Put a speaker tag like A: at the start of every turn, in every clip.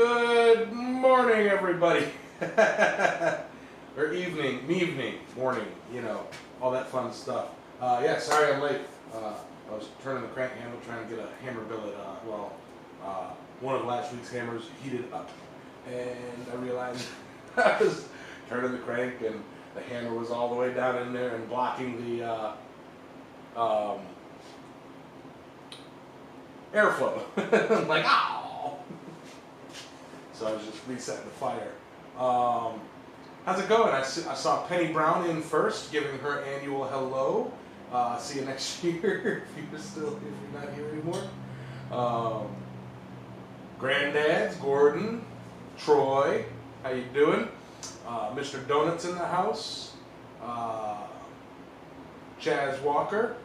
A: Good morning, everybody. Or evening, morning, you know, all that fun stuff. Yeah, sorry I'm late. I was turning the crank handle trying to get a hammer billet. One of last week's hammers heated up, and I realized I was turning the crank and the hammer was all the way down in there and blocking the airflow. I'm like, ow! So I was just resetting the fire. How's it going? I saw Penny Brown in first, giving her annual hello. See you next year if you're not here anymore. Granddads, Gordon, Troy, how you doing? Mr. Donuts in the house. Chaz Walker.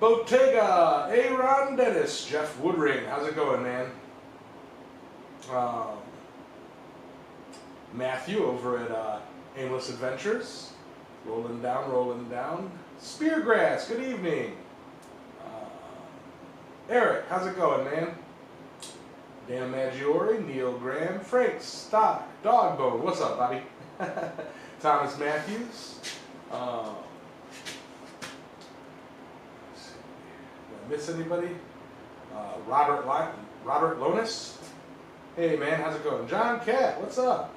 A: Bottega, Aaron Dennis, Jeff Woodring, how's it going, man? Matthew over at Aimless Adventures, rolling down. Speargrass, good evening. Eric, how's it going, man? Dan Maggiore, Neil Graham, Frank Stock, Dogbone, what's up, Bobby? Thomas Matthews. Did I miss anybody? Robert Lonis. Hey man, how's it going? John Cat, what's up?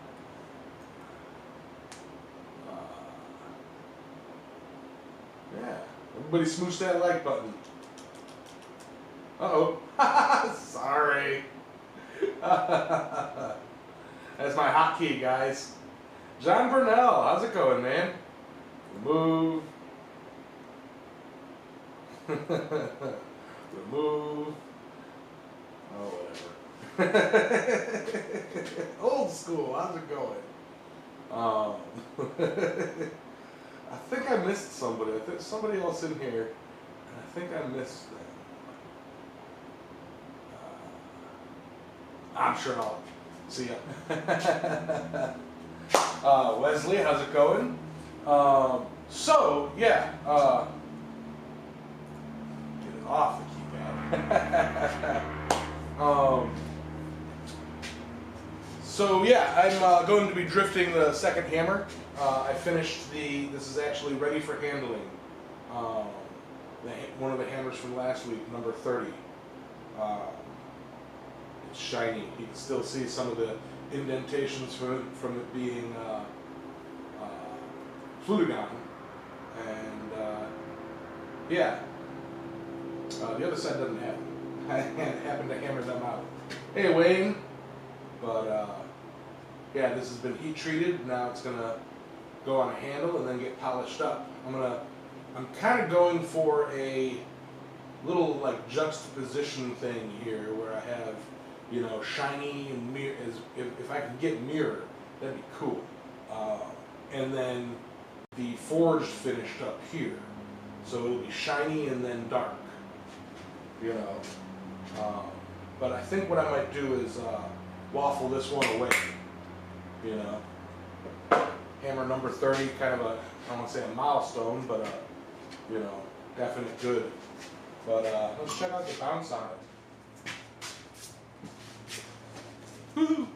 A: Yeah, everybody smoosh that like button. Uh-oh. Sorry. That's my hotkey, guys. John Burnell, how's it going, man? Remove. Remove. Oh, whatever. Old school, how's it going? I think I missed somebody. I think somebody else in here, and I think I missed them. I'm sure I'll see ya. Wesley, how's it going? So, yeah, get it off the keypad. So yeah, I'm going to be drifting the second hammer. I finished this is actually ready for handling. One of the hammers from last week, number 30. It's shiny. You can still see some of the indentations from it being Fludagon. And yeah, the other side doesn't have it. I happened to hammer them out. Hey Wayne, but yeah, this has been heat treated. Now it's gonna go on a handle and then get polished up. I'm kind of going for a little like juxtaposition thing here, where I have, you know, shiny and mirror. If I could get mirror, that'd be cool. And then the forged finished up here, so it'll be shiny and then dark. You know. But I think what I might do is waffle this one away, you know. Hammer number 30, kind of I don't want to say a milestone, but you know, definite good. But let's check out the bounce on it. Woo-hoo.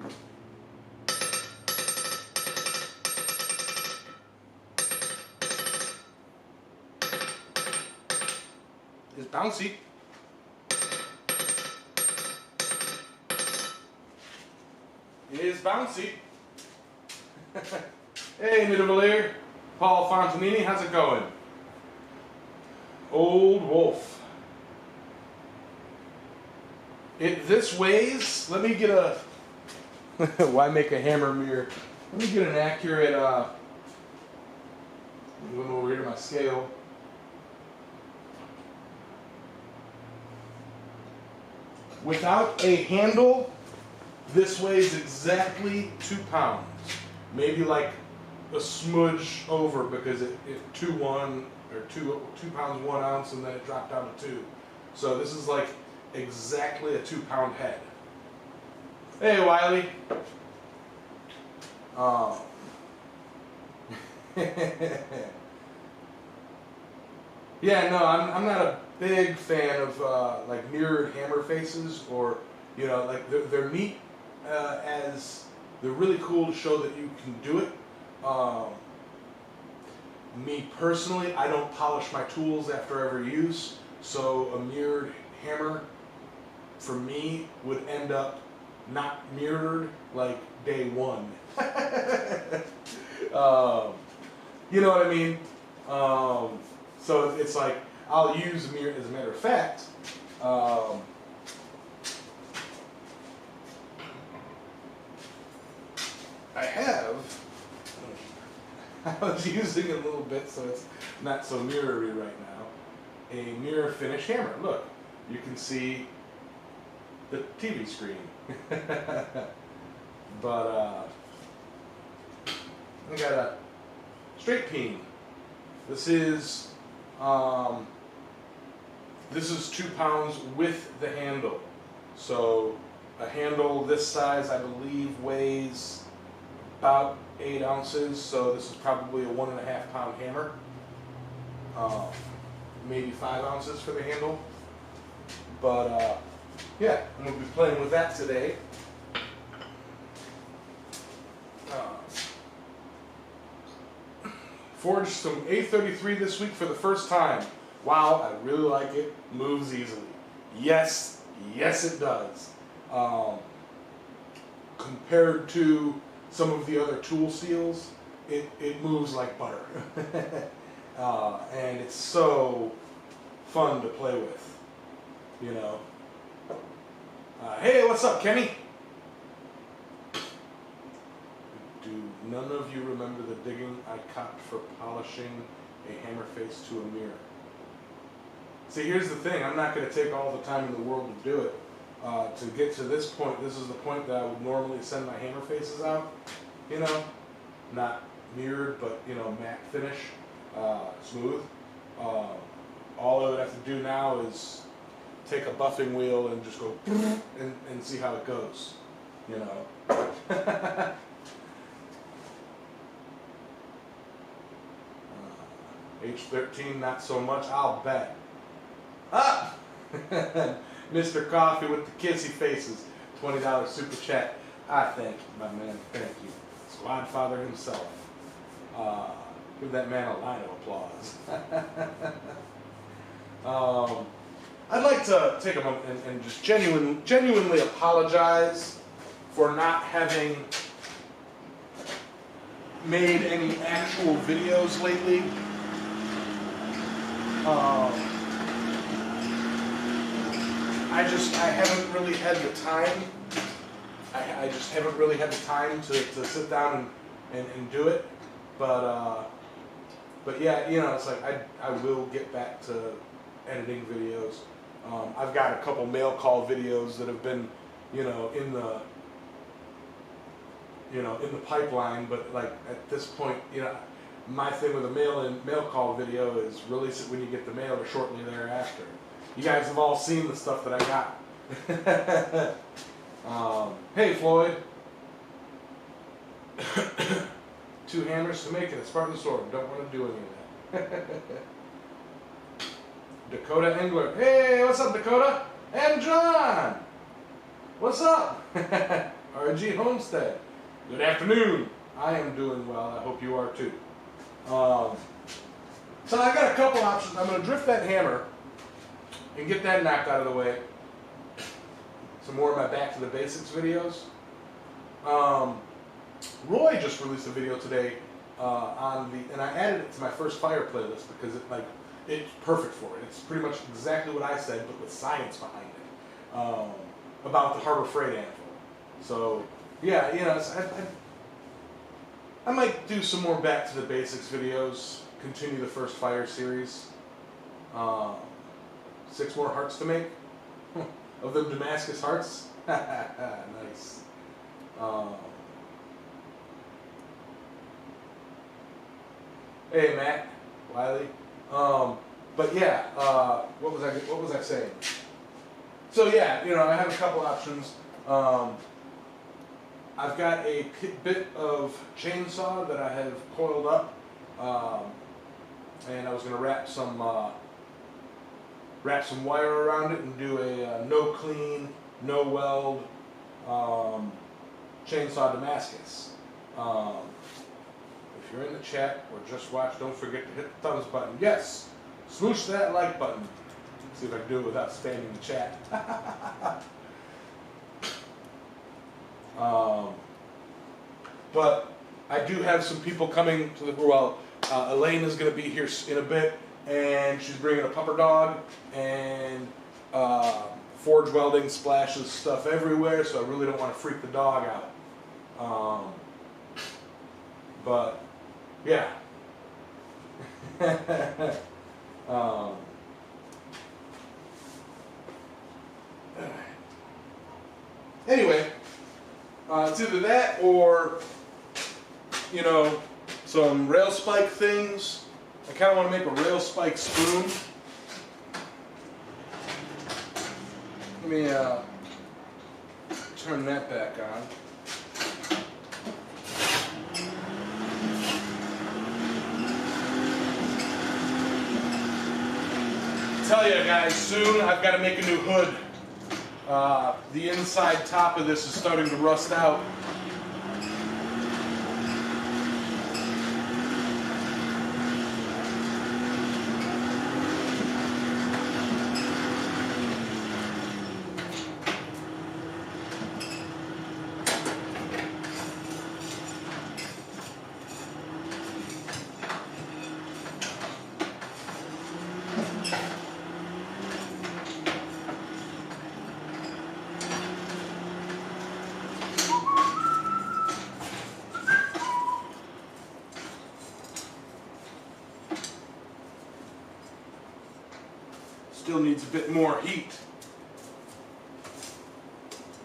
A: It's bouncy. It is bouncy. Hey, Midavalier. Paul Fontanini, how's it going? Old Wolf. This weighs, let me get a, why make a hammer mirror? Let me get an accurate, going over here to my scale. Without a handle, this weighs exactly 2 pounds. Maybe like a smudge over, because it 2 pounds 1 ounce, and then it dropped down to 2. So this is like exactly a 2-pound head. Hey Wiley. Yeah, no, I'm not a big fan of like mirrored hammer faces, or you know, like they're neat as they're really cool to show that you can do it. Me personally, I don't polish my tools after every use, so a mirrored hammer for me would end up not mirrored like day one. You know what I mean? So it's like I'll use a mirror. As a matter of fact, I was using it a little bit, so it's not so mirrory right now. A mirror finish hammer. Look, you can see the TV screen. But I got a straight peen. This is 2 pounds with the handle. So a handle this size, I believe, weighs about 8 ounces. So this is probably a 1.5 pound hammer. Maybe 5 ounces for the handle. But yeah, I'm going to be playing with that today. Forged some A33 this week for the first time. Wow, I really like it. Moves easily. Yes, yes it does. Compared to some of the other tool steels, it moves like butter. And it's so fun to play with, you know. Hey, what's up, Kenny? Do none of you remember the digging I copped for polishing a hammer face to a mirror? See, here's the thing. I'm not going to take all the time in the world to do it. To get to this point, this is the point that I would normally send my hammer faces out. You know, not mirrored, but, you know, matte finish, smooth. All I would have to do now is take a buffing wheel and just go and see how it goes, you know. H13, not so much, I'll bet. Ah! Mr. Coffee with the kissy faces, $20 super chat. I thank you, my man, thank you. Squad father himself. Give that man a line of applause. I'd like to take a moment and just genuinely apologize for not having made any actual videos lately. I haven't really had the time. I just haven't really had the time to sit down and do it. But yeah, you know, it's like I will get back to editing videos. I've got a couple mail call videos that have been, you know, in the pipeline. But like at this point, you know, my thing with a mail call video is release it when you get the mail or shortly thereafter. You guys have all seen the stuff that I got. Hey Floyd. 2 hammers to make it a Spartan sword. Don't want to do any of that. Dakota Engler. Hey, what's up, Dakota? And John. What's up? RG Homestead. Good afternoon. I am doing well. I hope you are too. So I got a couple options. I'm going to drift that hammer and get that knocked out of the way. Some more of my Back to the Basics videos. Roy just released a video today and I added it to my first fire playlist because it's perfect for it. It's pretty much exactly what I said, but with science behind it, about the Harbor Freight anvil. So yeah, you know, I might do some more Back to the Basics videos. Continue the first fire series. 6 more hearts to make. Of them Damascus hearts. Nice. Hey Matt, Wiley. But yeah, what was I saying? So yeah, you know, I have a couple options. I've got a bit of chainsaw that I have coiled up, and I was going to wrap some wire around it and do a no clean, no weld Chainsaw Damascus. If you're in the chat or just watch, don't forget to hit the thumbs button. Yes, smoosh that like button. See if I can do it without spamming the chat. But I do have some people coming to the, well, Elaine is going to be here in a bit, and she's bringing a pupper dog, and forge welding splashes stuff everywhere, so I really don't want to freak the dog out. But yeah. Anyway, it's either that or, you know, some rail spike things. I kind of want to make a rail spike spoon. Let me turn that back on. Tell you guys, soon I've got to make a new hood. The inside top of this is starting to rust out. Still needs a bit more heat.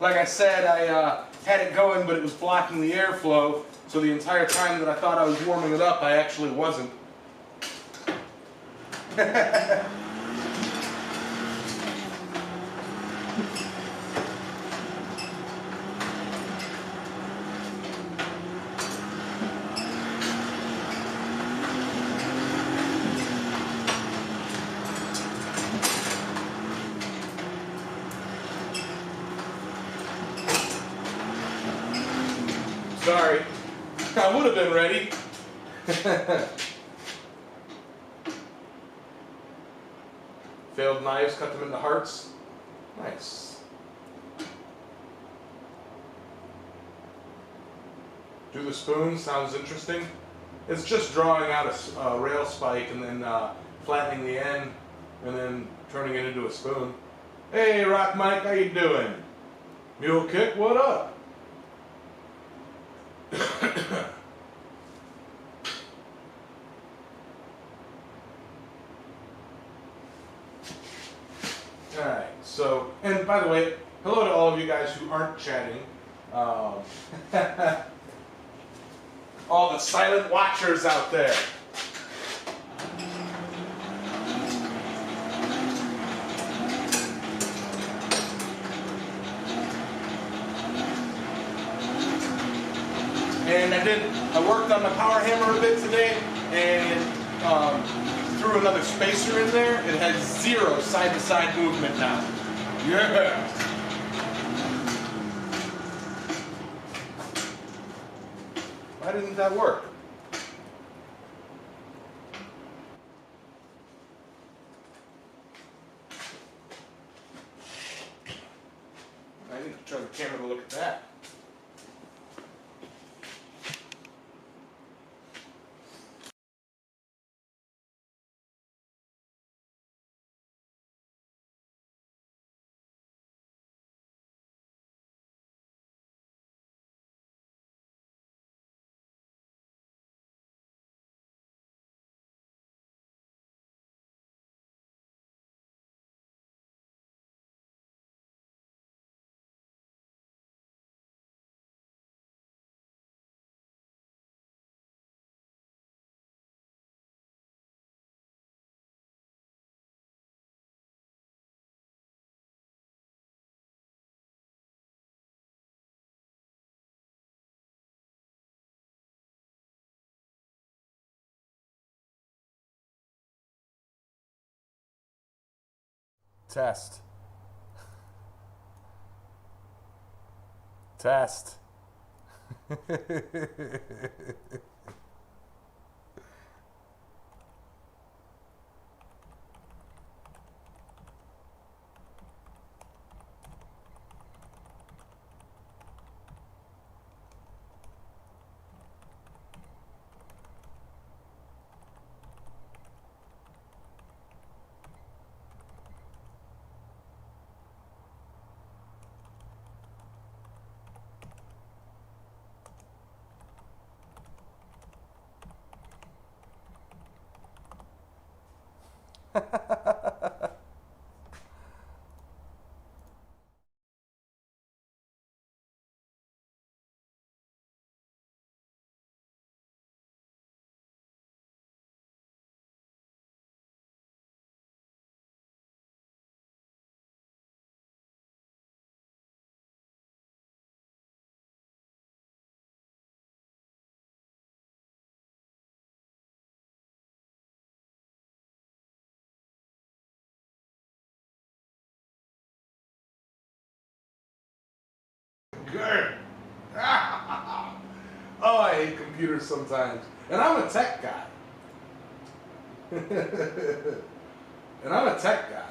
A: Like I said, I had it going, but it was blocking the airflow, so the entire time that I thought I was warming it up, I actually wasn't. Sorry, I would have been ready. Failed knives, cut them into hearts. Nice. Do the spoon, sounds interesting. It's just drawing out a rail spike and then flattening the end and then turning it into a spoon. Hey, Rock Mike, how you doing? Mule Kick, what up? Alright, so, and by the way, hello to all of you guys who aren't chatting. All the silent watchers out there. And I worked on the power hammer a bit today, and threw another spacer in there. It has 0 side-to-side movement now. Yeah! Why didn't that work? I need to turn the camera to look at that. Test. Test. Good. Oh, I hate computers sometimes. And I'm a tech guy. And I'm a tech guy.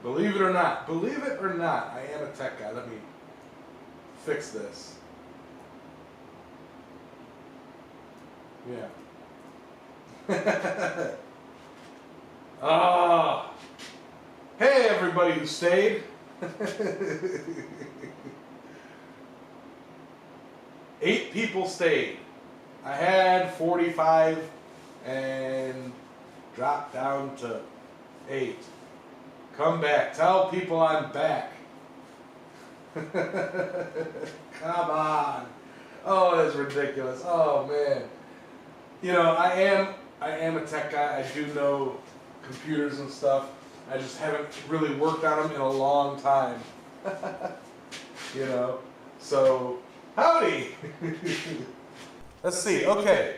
A: Believe it or not. Believe it or not, I am a tech guy. Let me fix this. Yeah. Oh. Hey, everybody who stayed. 8 people stayed. I had 45 and dropped down to 8. Come back. Tell people I'm back. Come on. Oh, that's ridiculous. Oh, man. You know, I am a tech guy. I do know computers and stuff. I just haven't really worked on them in a long time. You know, so howdy. Let's see. Okay,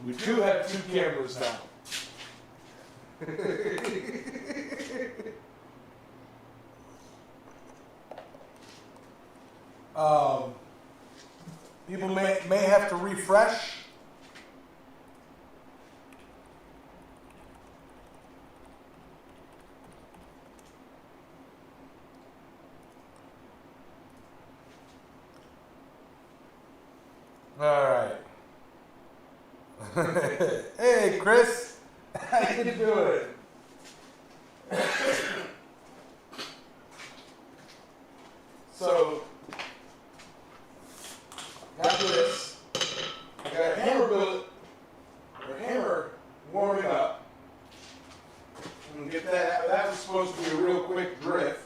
A: we do have 2 cameras now. People may have to refresh. All right. Hey, Chris. How you doing? So, after this, I got a hammer billet, or hammer warming up. And get that. That was supposed to be a real quick drift.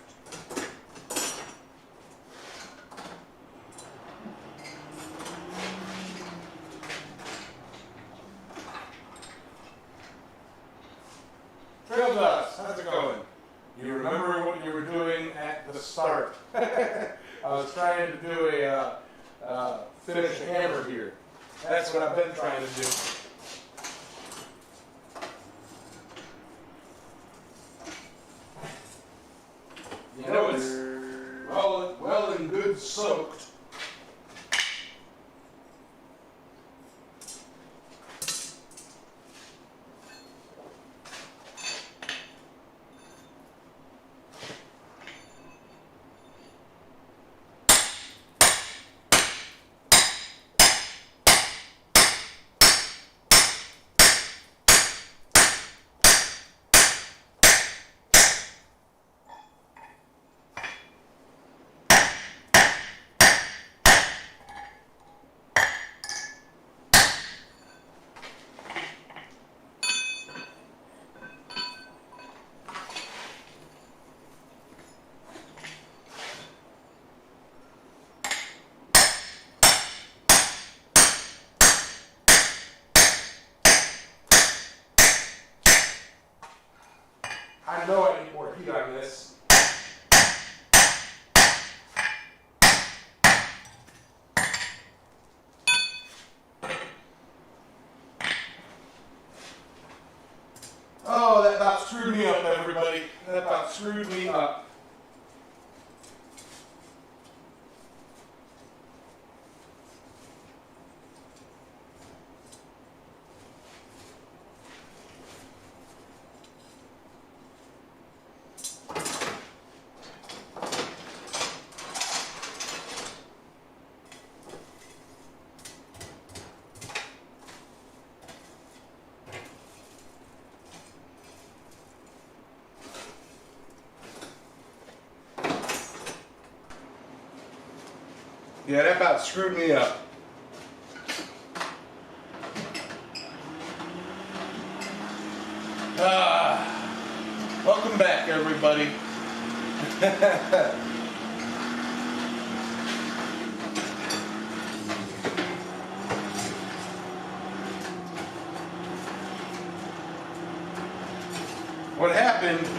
A: Trail Dust, how's it going? You remember what you were doing at the start. I was trying to do a finish hammer here. That's what I've been trying to do. You know it's well and good soaked. I know I need more heat on this. Oh, that about screwed me up, everybody. That about screwed me up. Yeah, that about screwed me up. Welcome back, everybody. What happened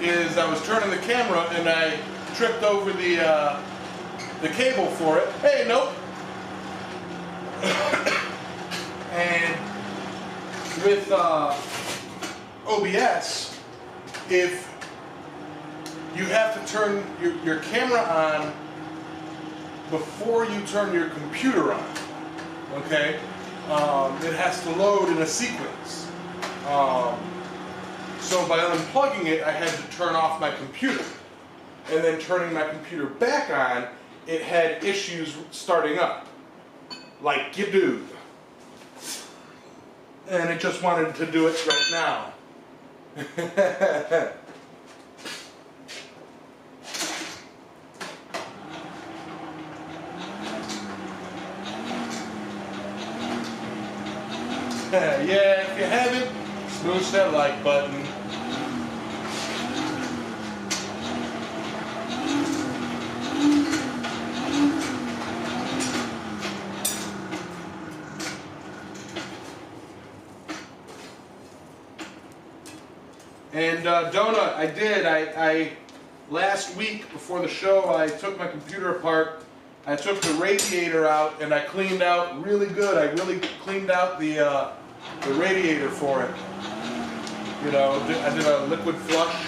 A: is I was turning the camera and I tripped over the cable for it. Hey, nope. And with OBS, if you have to turn your camera on before you turn your computer on, okay? It has to load in a sequence. So by unplugging it, I had to turn off my computer. And then turning my computer back on, it had issues starting up. Like you do. And it just wanted to do it right now. Yeah, if you haven't, smoosh that like button. And Donut, I did. I last week before the show, I took my computer apart. I took the radiator out and I cleaned out really good. I really cleaned out the radiator for it. You know, I did a liquid flush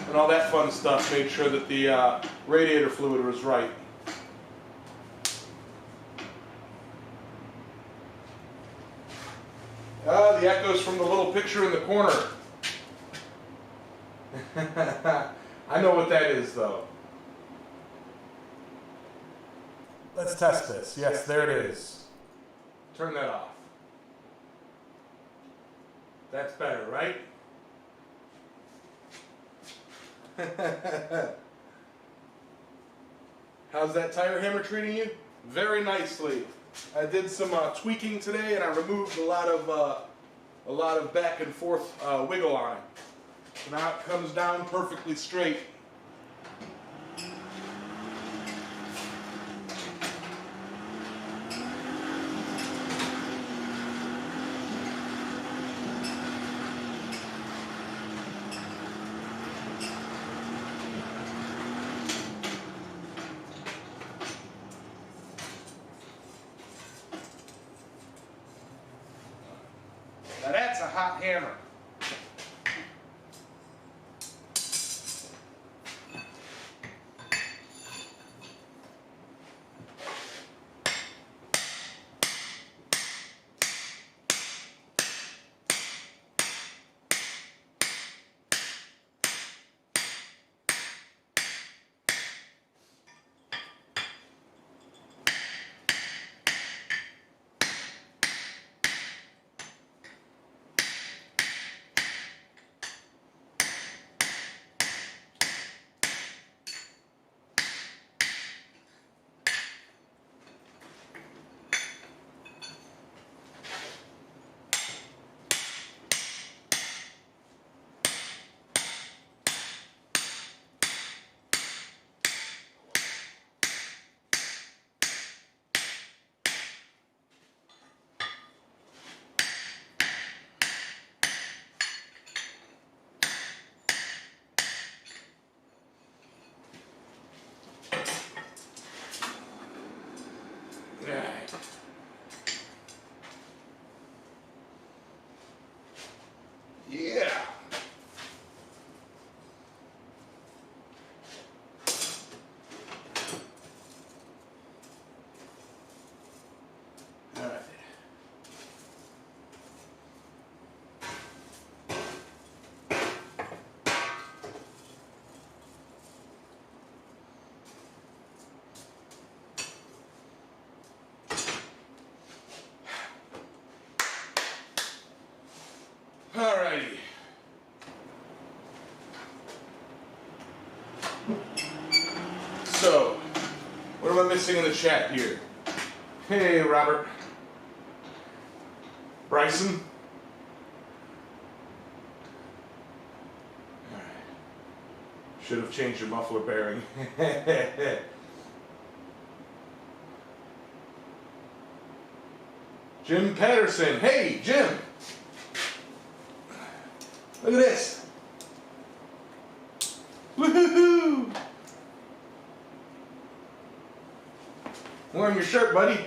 A: and all that fun stuff. Made sure that the radiator fluid was right. The echoes from the little picture in the corner. I know what that is, though. Let's test this. Yes, there it is. Turn that off. That's better, right? How's that tire hammer treating you? Very nicely. I did some tweaking today, and I removed a lot of back and forth wiggle on it. So now it comes down perfectly straight. Now that's a hot hammer. Yeah. All right. Alrighty. So, what am I missing in the chat here? Hey, Robert. Bryson. Should have changed your muffler bearing. Jim Patterson. Hey, Jim. Look at this. Woohoo! Wearing your shirt, buddy.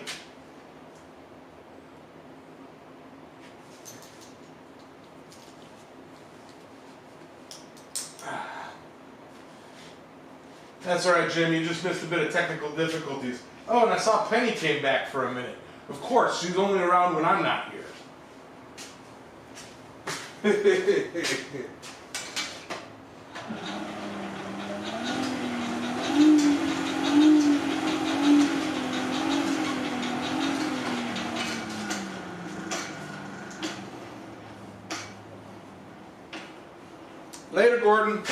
A: That's alright, Jim. You just missed a bit of technical difficulties. Oh, and I saw Penny came back for a minute. Of course, she's only around when I'm not here. Later, Gordon.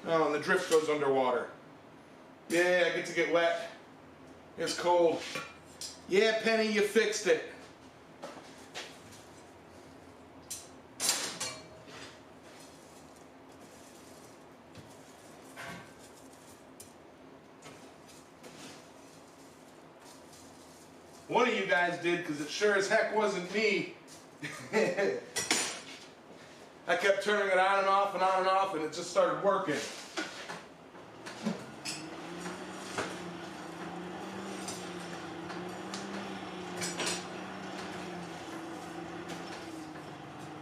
A: Oh, and the drift goes underwater. Yeah, I get to get wet. It's cold. Yeah, Penny, you fixed it. One of you guys did, because it sure as heck wasn't me. I kept turning it on and off and on and off, and it just started working.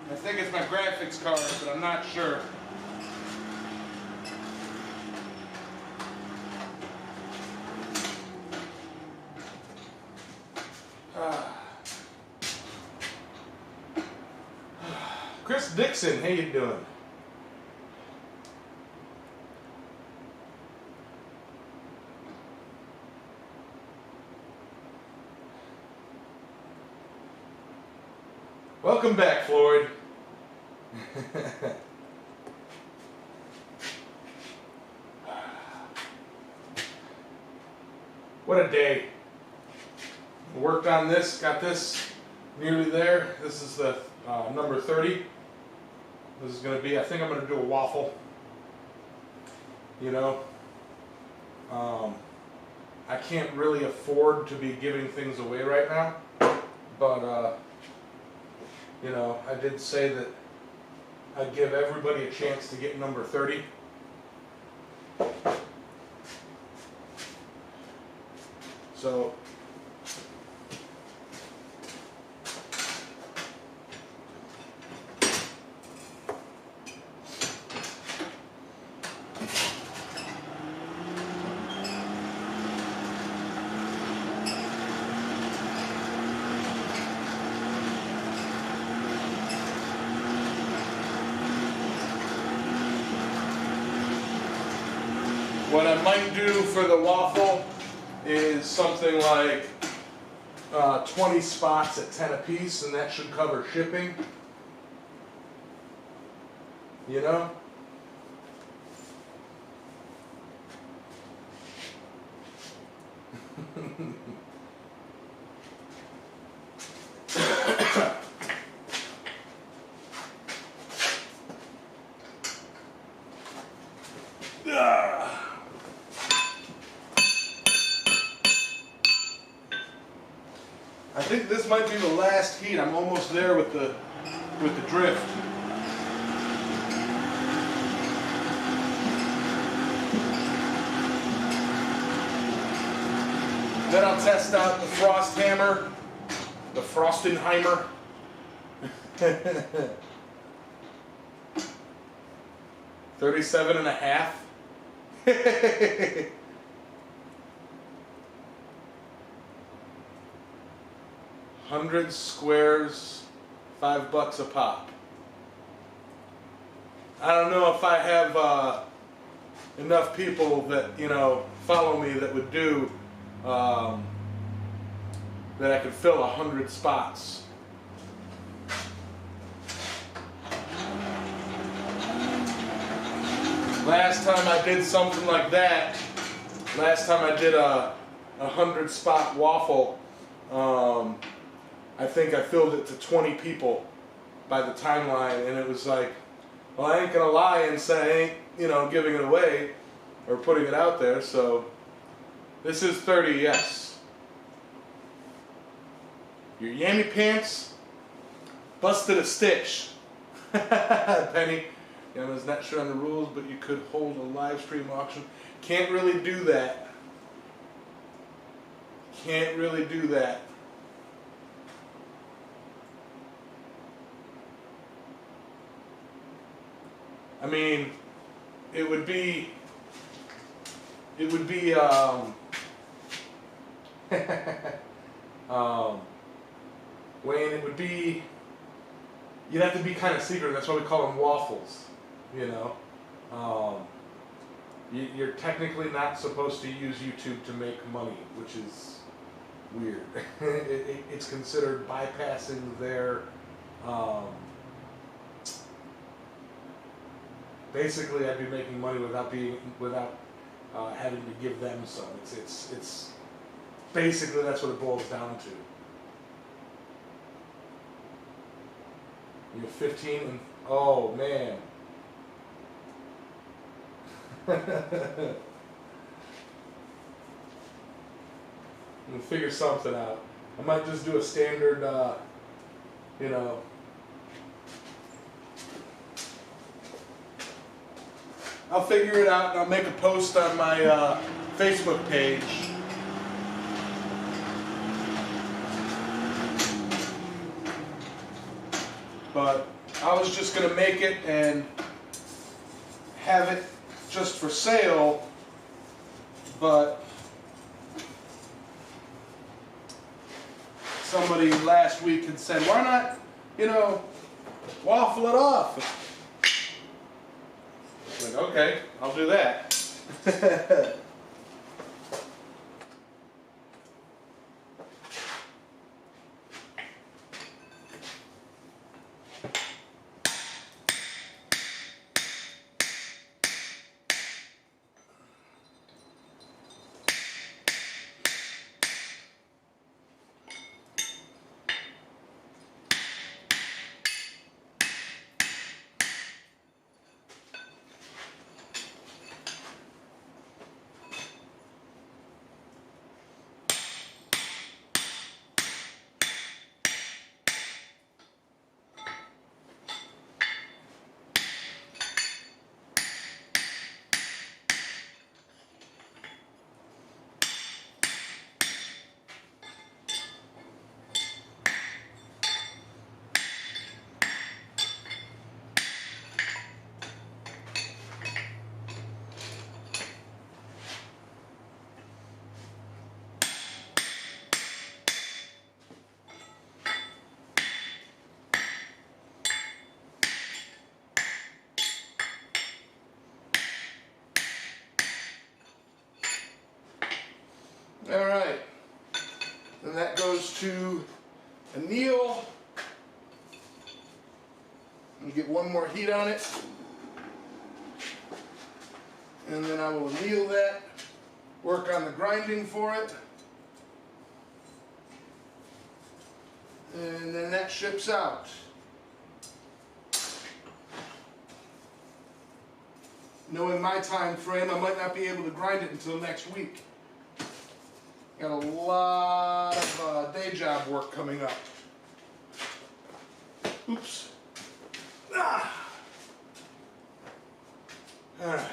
A: I think it's my graphics card, but I'm not sure. Chris Dixon, how you doing? Welcome back, Floyd. What a day. Worked on this, got this nearly there. This is the number 30. This is going to be, I think I'm going to do a waffle. You know, I can't really afford to be giving things away right now, but you know, I did say that I'd give everybody a chance to get number 30. So what I might do for the waffle is something like 20 spots at 10 apiece, and that should cover shipping. You know? I think this might be the last heat. I'm almost there with the drift. Then I'll test out the frost hammer, the Frostenheimer. 37.5. 100 squares, $5 a pop. I don't know if I have enough people that, you know, follow me that would do that I could fill 100 spots. Last time I did something like that, last time I did a 100 spot waffle, I think I filled it to 20 people by the timeline, and it was like, well, I ain't gonna lie and say I ain't, you know, giving it away or putting it out there, so this is 30, yes. Your Yammy pants busted a stitch. Penny, Yamez not sure on the rules, but you could hold a live stream auction. Can't really do that. Can't really do that. I mean, it would be Wayne, it would be, you'd have to be kind of secret. That's why we call them waffles, you know. You're technically not supposed to use YouTube to make money, which is weird. It's considered bypassing their, basically I'd be making money without having to give them some. It's basically that's what it boils down to. You're 15 and oh man. We'll figure something out. I might just do a standard, you know. I'll figure it out and I'll make a post on my Facebook page. But I was just going to make it and have it just for sale, but somebody last week had said, why not, you know, waffle it off? Like, okay, I'll do that. anneal. Let me get one more heat on it. And then I will anneal that, work on the grinding for it. And then that ships out. Knowing my time frame, I might not be able to grind it until next week. Got a lot of day job work coming up. Oops. Ah. All right.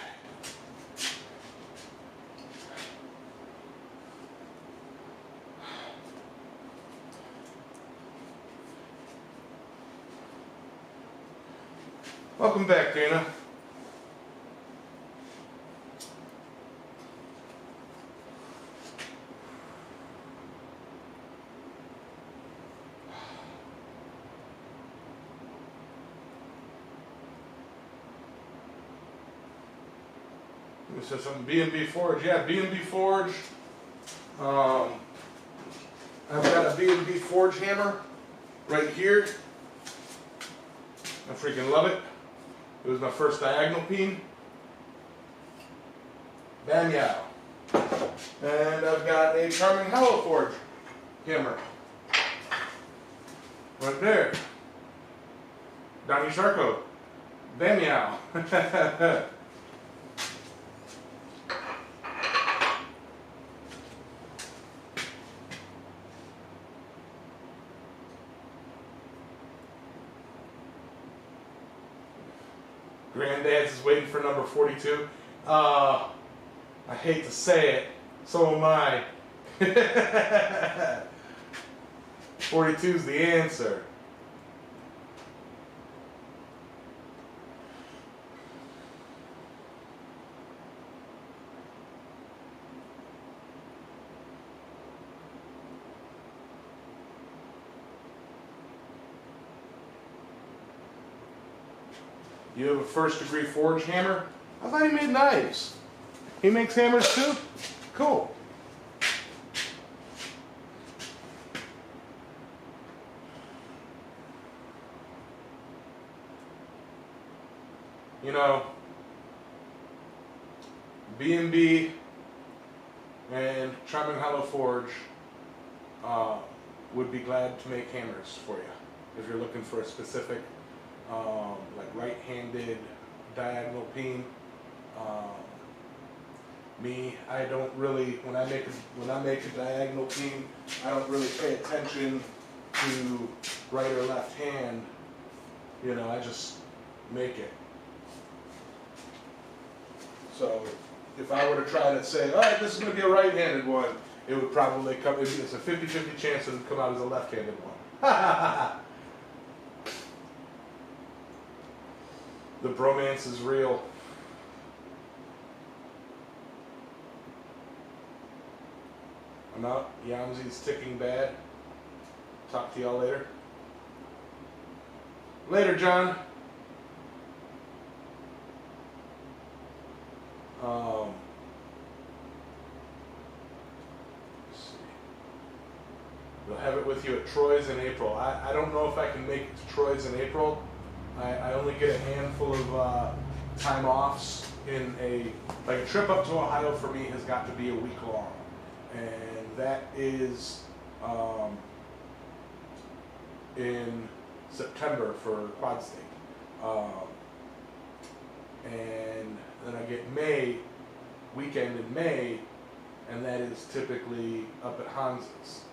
A: Welcome back, Dana. It says something B&B Forge. Yeah, B&B Forge. I've got a B&B Forge hammer right here. I freaking love it. It was my first diagonal peen. Bam yow. And I've got a Charming Hollow Forge hammer. Right there. Donnie Sharko. Bam yow. Granddad's is waiting for number 42. I hate to say it, so am I. 42 is the answer. You have a first degree forge hammer? I thought he made knives. He makes hammers too? Cool. You know, B&B and Charming Hollow Forge would be glad to make hammers for you if you're looking for a specific like right-handed diagonal peen. Me, I don't really, when I make a diagonal peen, I don't really pay attention to right or left hand. You know, I just make it. So if I were to try to say, all right, this is going to be a right-handed one, it would probably come, it's a 50-50 chance it would come out as a left-handed one. The bromance is real. I'm out. Yamez's ticking bad. Talk to y'all later. Later, John. Let's see. We'll have it with you at Troy's in April. I don't know if I can make it to Troy's in April. I only get a handful of time offs in a trip up to Ohio for me has got to be a week long, and that is in September for Quad State, and then I get May weekend in May, and that is typically up at Hans's.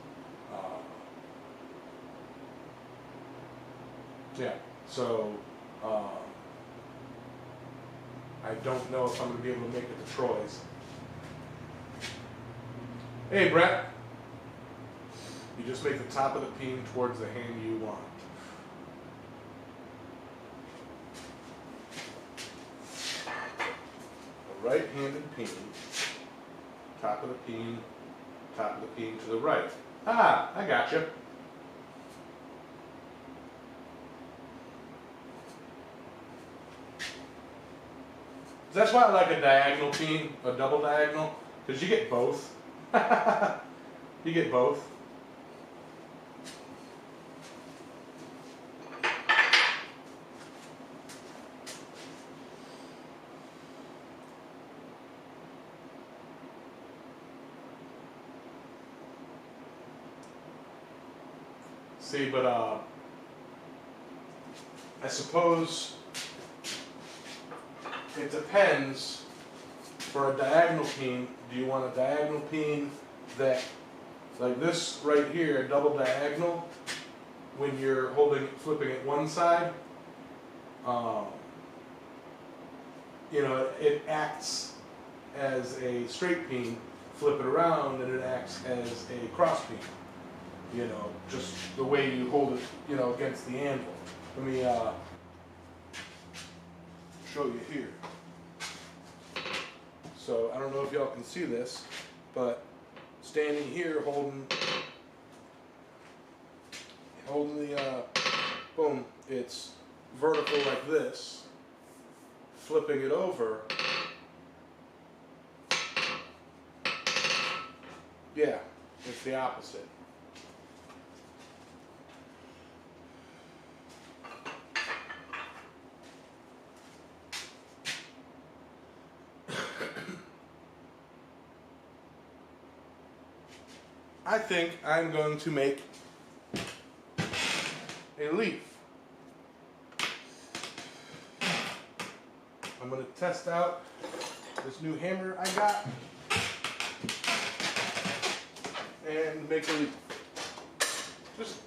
A: Yeah. So, I don't know if I'm going to be able to make it to Troy's. Hey, Brett. You just make the top of the peen towards the hand you want. A right-handed peen, top of the peen to the right. Ah, I gotcha. That's why I like a diagonal peen, a double diagonal, because you get both. You get both. See, but I suppose it depends. For a diagonal peen, do you want a diagonal peen that, like this right here, a double diagonal, when you're flipping it one side, you know, it acts as a straight peen, flip it around and it acts as a cross peen. You know, just the way you hold it, you know, against the anvil. Let me show you here. So I don't know if y'all can see this, but standing here holding the boom, it's vertical like this. Flipping it over, yeah, it's the opposite. I think I'm going to make a leaf. I'm going to test out this new hammer I got and make a leaf. Just,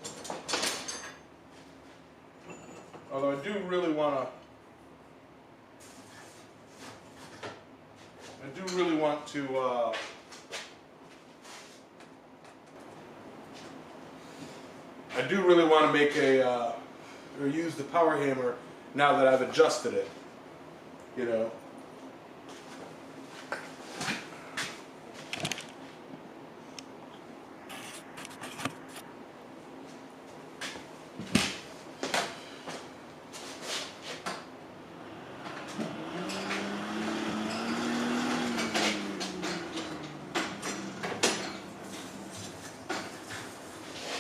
A: although I do really want to make a, or use the power hammer now that I've adjusted it, you know.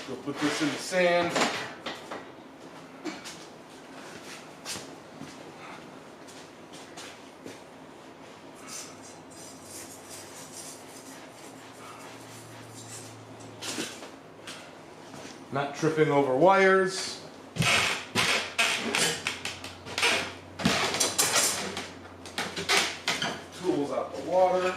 A: We'll put this in the sand. Not tripping over wires. Tools out the water.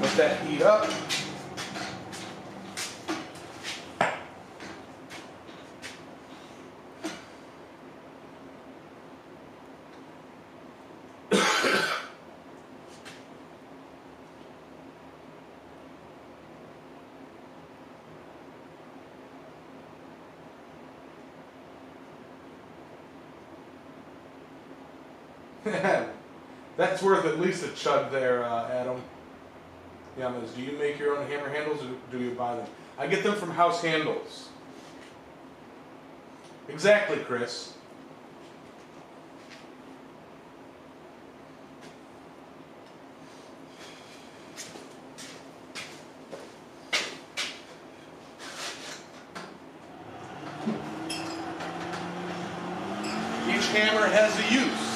A: Let that heat up. That's worth at least a chug there, Adam. Yamez, do you make your own hammer handles or do you buy them? I get them from House Handles. Exactly, Chris. Each hammer has a use.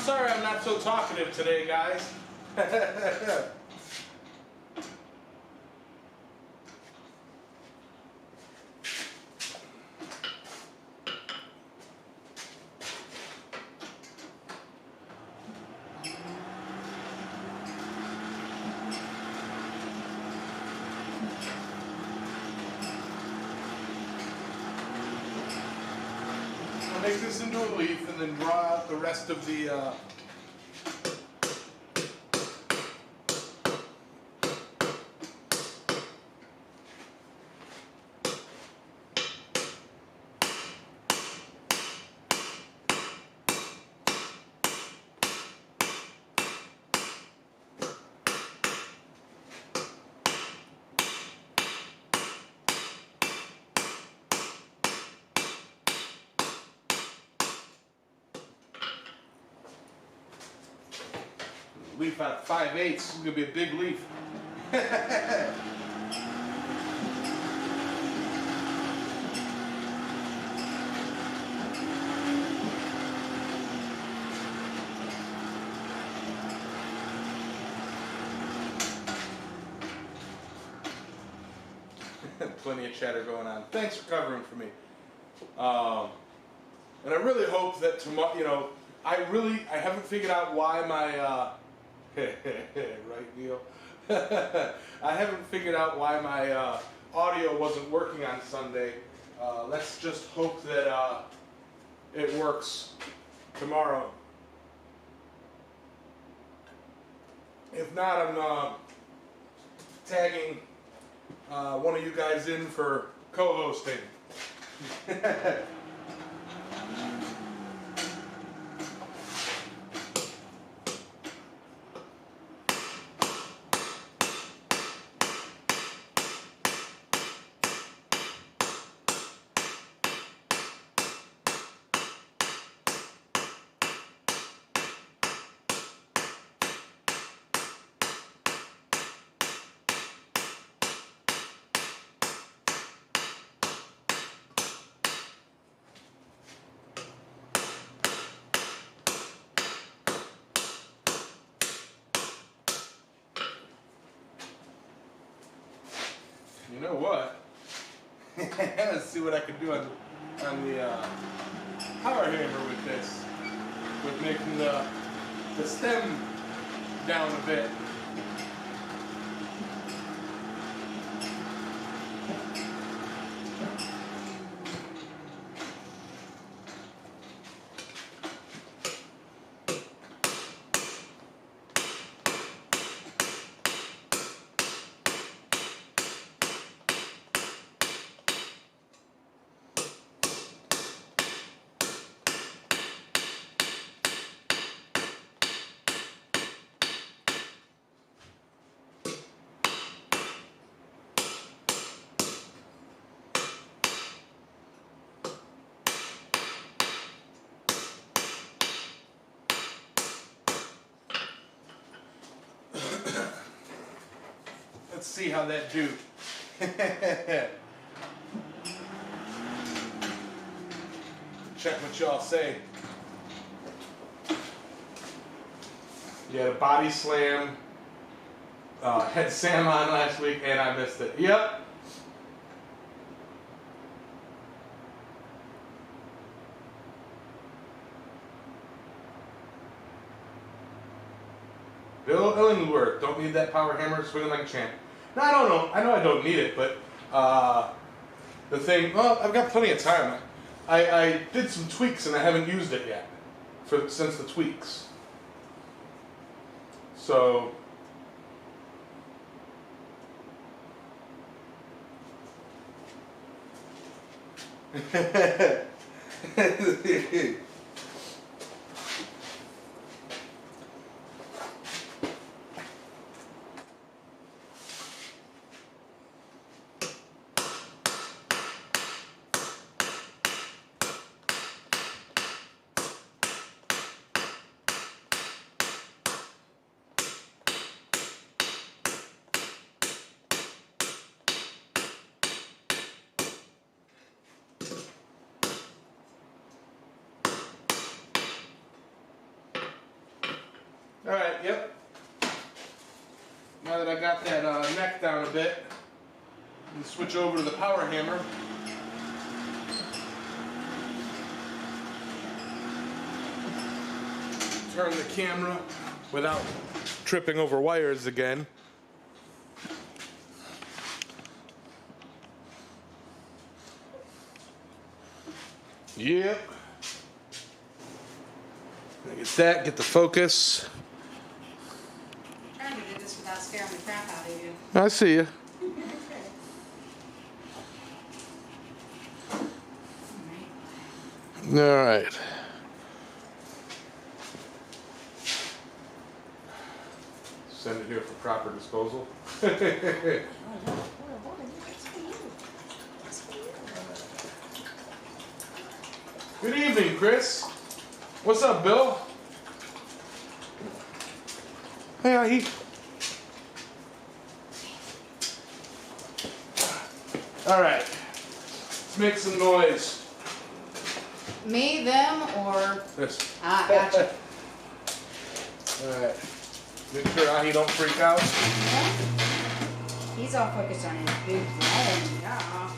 A: sorry I'm not so talkative today, guys. I'll make this into a leaf and then draw out the rest of the leaf out 5/8. This is gonna be a big leaf. Plenty of chatter going on. Thanks for covering for me. And I really hope that tomorrow, you know, I haven't figured out why my, right, Neil? I haven't figured out why my audio wasn't working on Sunday. Let's just hope that it works tomorrow. If not, I'm tagging one of you guys in for co-hosting. You know what? Let's see what I can do on the power hammer with this, with making the stem down a bit. Let's see how that do. Check what y'all say. You had a body slam. Had Sam on last week and I missed it. Yep. Bill Illingworth, don't need that power hammer, swinging like a champ. No, I don't know. I know I don't need it, but the thing, well, I've got plenty of time. I did some tweaks and I haven't used it yet since the tweaks. So Alright, yep. Now that I got that neck down a bit, I'm going to switch over to the power hammer. Turn the camera without tripping over wires again. Yep. Get that, get the focus.
B: I'm trying to do this without scaring the crap out of you.
A: I see you. All right. Send it here for proper disposal. Good evening, Chris. What's up, Bill? Hey, Ahi. All right. Let's make some noise.
B: Me, them, or...
A: This.
B: Ah, gotcha.
A: All right. Make sure Ahi don't freak out.
B: He's all focused on his big drone. Yeah.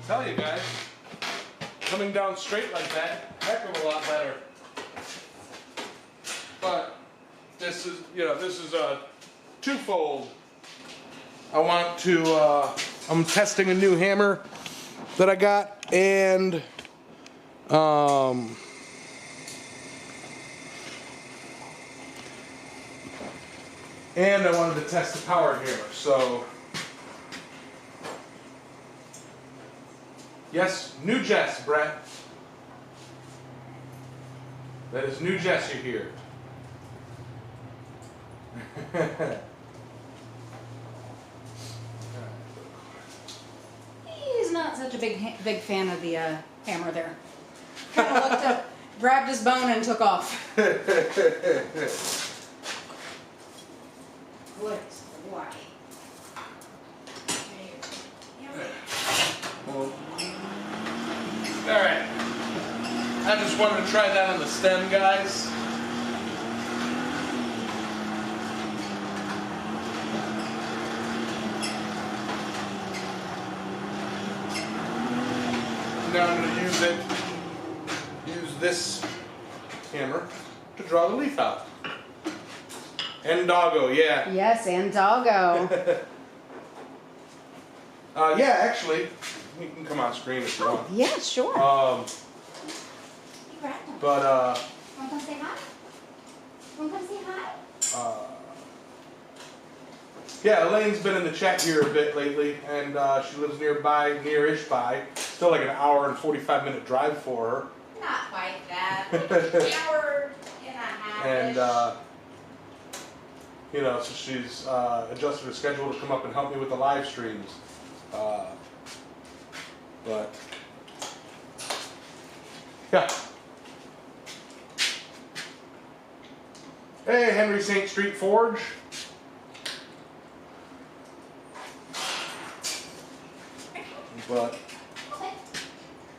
A: Tell you guys, coming down straight like that, heck of a lot better. But this is, this is a twofold. I want to, I'm testing a new hammer that I got, and I wanted to test the power hammer, so. Yes, new Jess, Brett. That is new Jess you hear.
B: He's not such a big fan of the hammer there. Kind of looked up, grabbed his bone, and took off. What? Why?
A: Alright. I just wanted to try that on the stem, guys. Now I'm going to use this hammer to draw the leaf out. And doggo, yeah.
B: Yes, and doggo.
A: Yeah, actually, you can come on screen if you want.
B: Yeah, sure.
A: But,
B: Want to come say hi? Want to come say hi?
A: yeah, Elaine's been in the chat here a bit lately, and she lives nearby, near-ish by. Still like an hour and 45-minute drive for her.
B: Not quite that. Like an hour and a half.
A: And, so she's adjusted her schedule to come up and help me with the live streams. But, yeah. Hey, Henry St. Street Forge. But
B: Okay.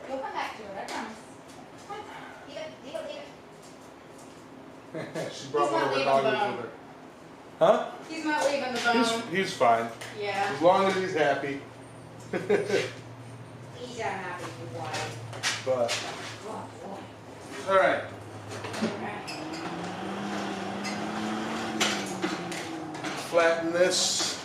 B: You'll come back to it, I promise. Leave it.
A: she brought
B: He's
A: one
B: not
A: of her
B: leaving
A: dogs
B: the
A: with
B: bone.
A: her. Huh?
B: He's not leaving the bone.
A: He's fine.
B: Yeah.
A: As long as he's happy.
B: He's unhappy with why.
A: But,
B: Oh, boy.
A: alright.
B: Okay.
A: Flatten this.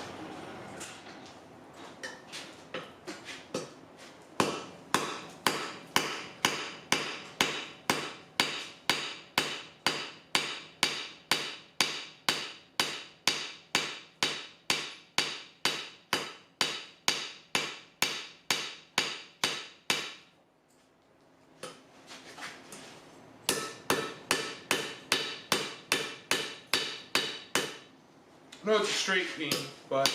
A: No, it's a straight beam, but...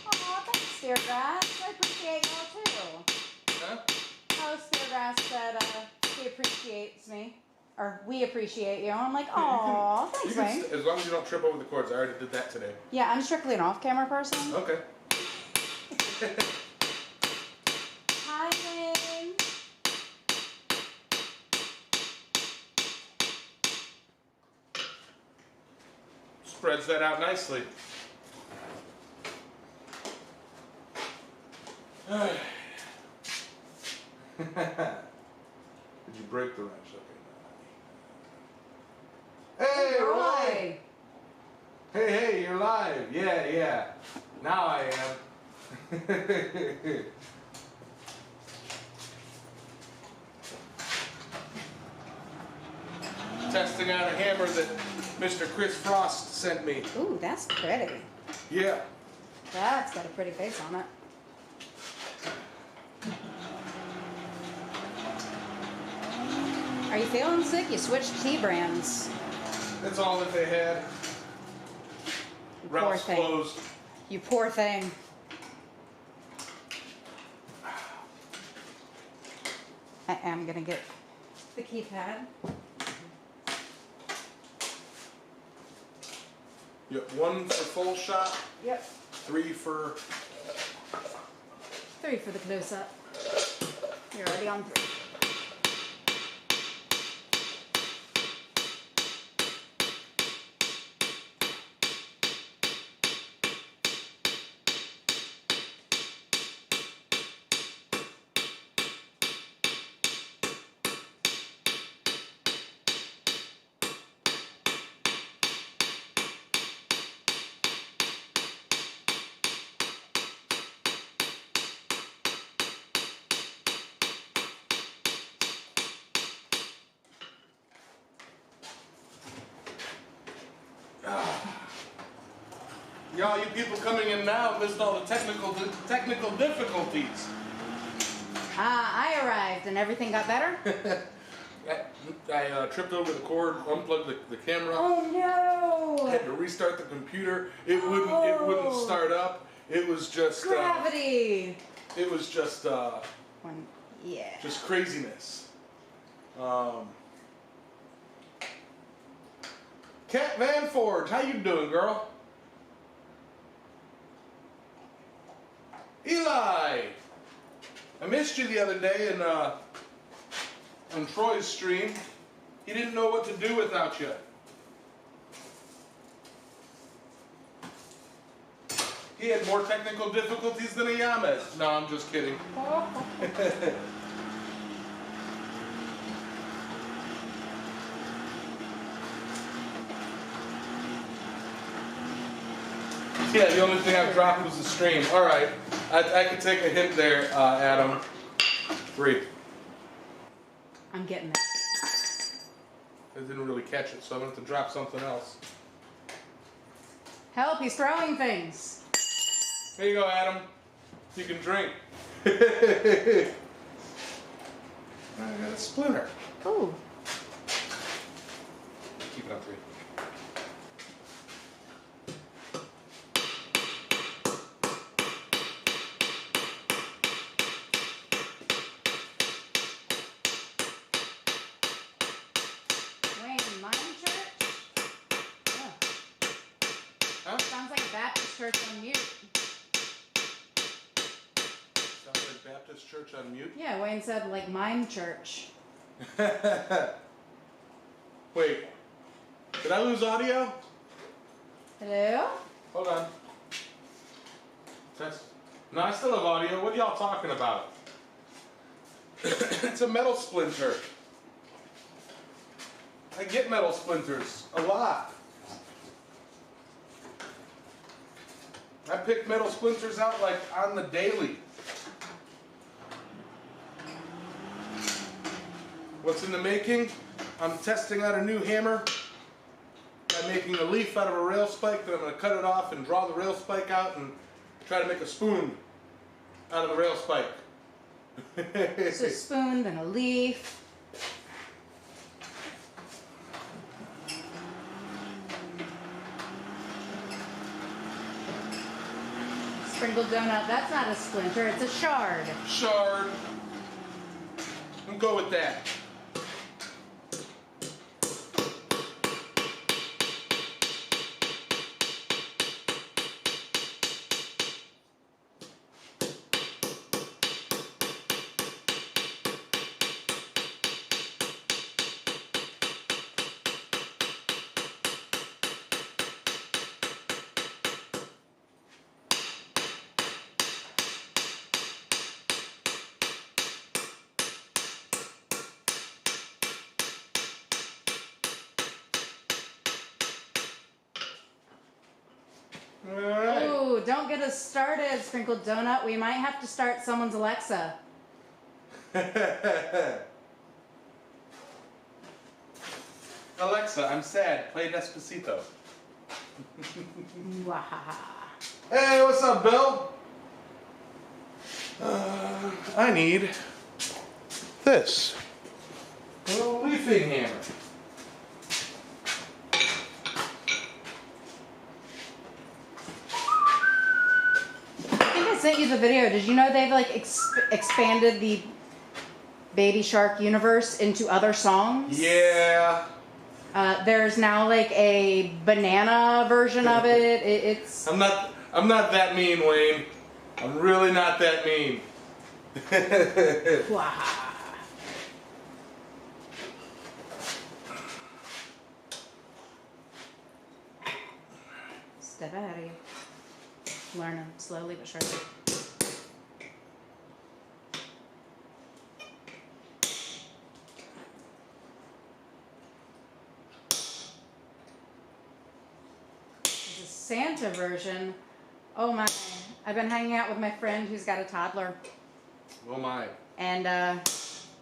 B: Aw, thanks, Deergrass. I appreciate y'all too.
A: Huh?
B: Oh, Deergrass said he appreciates me. Or we appreciate you. I'm like, aw, thanks, Wayne.
A: As long as you don't trip over the cords. I already did that today.
B: Yeah, I'm strictly an off-camera person.
A: Okay.
B: Hi, Wayne.
A: Spreads that out nicely. Did you break the wrench? Okay. Hey, Roy! Hey, you're live. Yeah. Now I am. Testing out a hammer that Mr. Chris Frost sent me.
B: Ooh, that's pretty.
A: Yeah.
B: That's got a pretty face on it. Are you feeling sick? You switched tea brands.
A: That's all that they had.
B: You poor
A: Ralph's
B: thing.
A: closed.
B: You poor thing. I am gonna get the keypad.
A: Yep, 1 for full shot,
B: Yep.
A: 3 for...
B: 3 for the close-up. You're already on 3.
A: Y'all, you people coming in now missed all the technical difficulties.
B: I arrived and everything got better?
A: I tripped over the cord, unplugged the camera.
B: Oh no!
A: Had to restart the computer. It wouldn't start up. It was just
B: Gravity!
A: it was just
B: Yeah.
A: just craziness. Kat Van Forge, how you doing, girl? Eli, I missed you the other day on Troy's stream. He didn't know what to do without you. He had more technical difficulties than a Yamez. No, I'm just kidding. Yeah, the only thing I've dropped was the stream. All right, I could take a hint there, Adam. 3.
B: I'm getting it.
A: I didn't really catch it, so I'm going to have to drop something else.
B: Help, he's throwing things.
A: There you go, Adam. You can drink. I got a splinter.
B: Ooh.
A: Keep it on 3.
B: Church on mute.
A: Sounds like Baptist Church on mute.
B: Yeah, Wayne said like mine church.
A: Wait, did I lose audio?
B: Hello?
A: Hold on. Test. No, I still have audio. What are y'all talking about? It's a metal splinter. I get metal splinters a lot. I pick metal splinters out like on the daily. What's in the making? I'm testing out a new hammer by making a leaf out of a rail spike. Then I'm going to cut it off and draw the rail spike out and try to make a spoon out of the rail spike.
B: So a spoon, then a leaf. Sprinkled donut. That's not a splinter. It's a shard.
A: Shard. We'll go with that. Alright.
B: Ooh, don't get us started, Sprinkled Donut. We might have to start someone's Alexa.
A: Alexa, I'm sad. Play Despacito.
B: Wahaha.
A: Hey, what's up, Bill? I need this. A little leafing hammer.
B: I sent you the video. Did you know they've like expanded the Baby Shark universe into other songs?
A: Yeah.
B: There's now like a banana version of it. It's.
A: I'm not that mean, Wayne. I'm really not that mean.
B: Wahaha. Step ahead of you. Learning slowly but surely. There's a Santa version. Oh my. I've been hanging out with my friend who's got a toddler.
A: Oh my.
B: And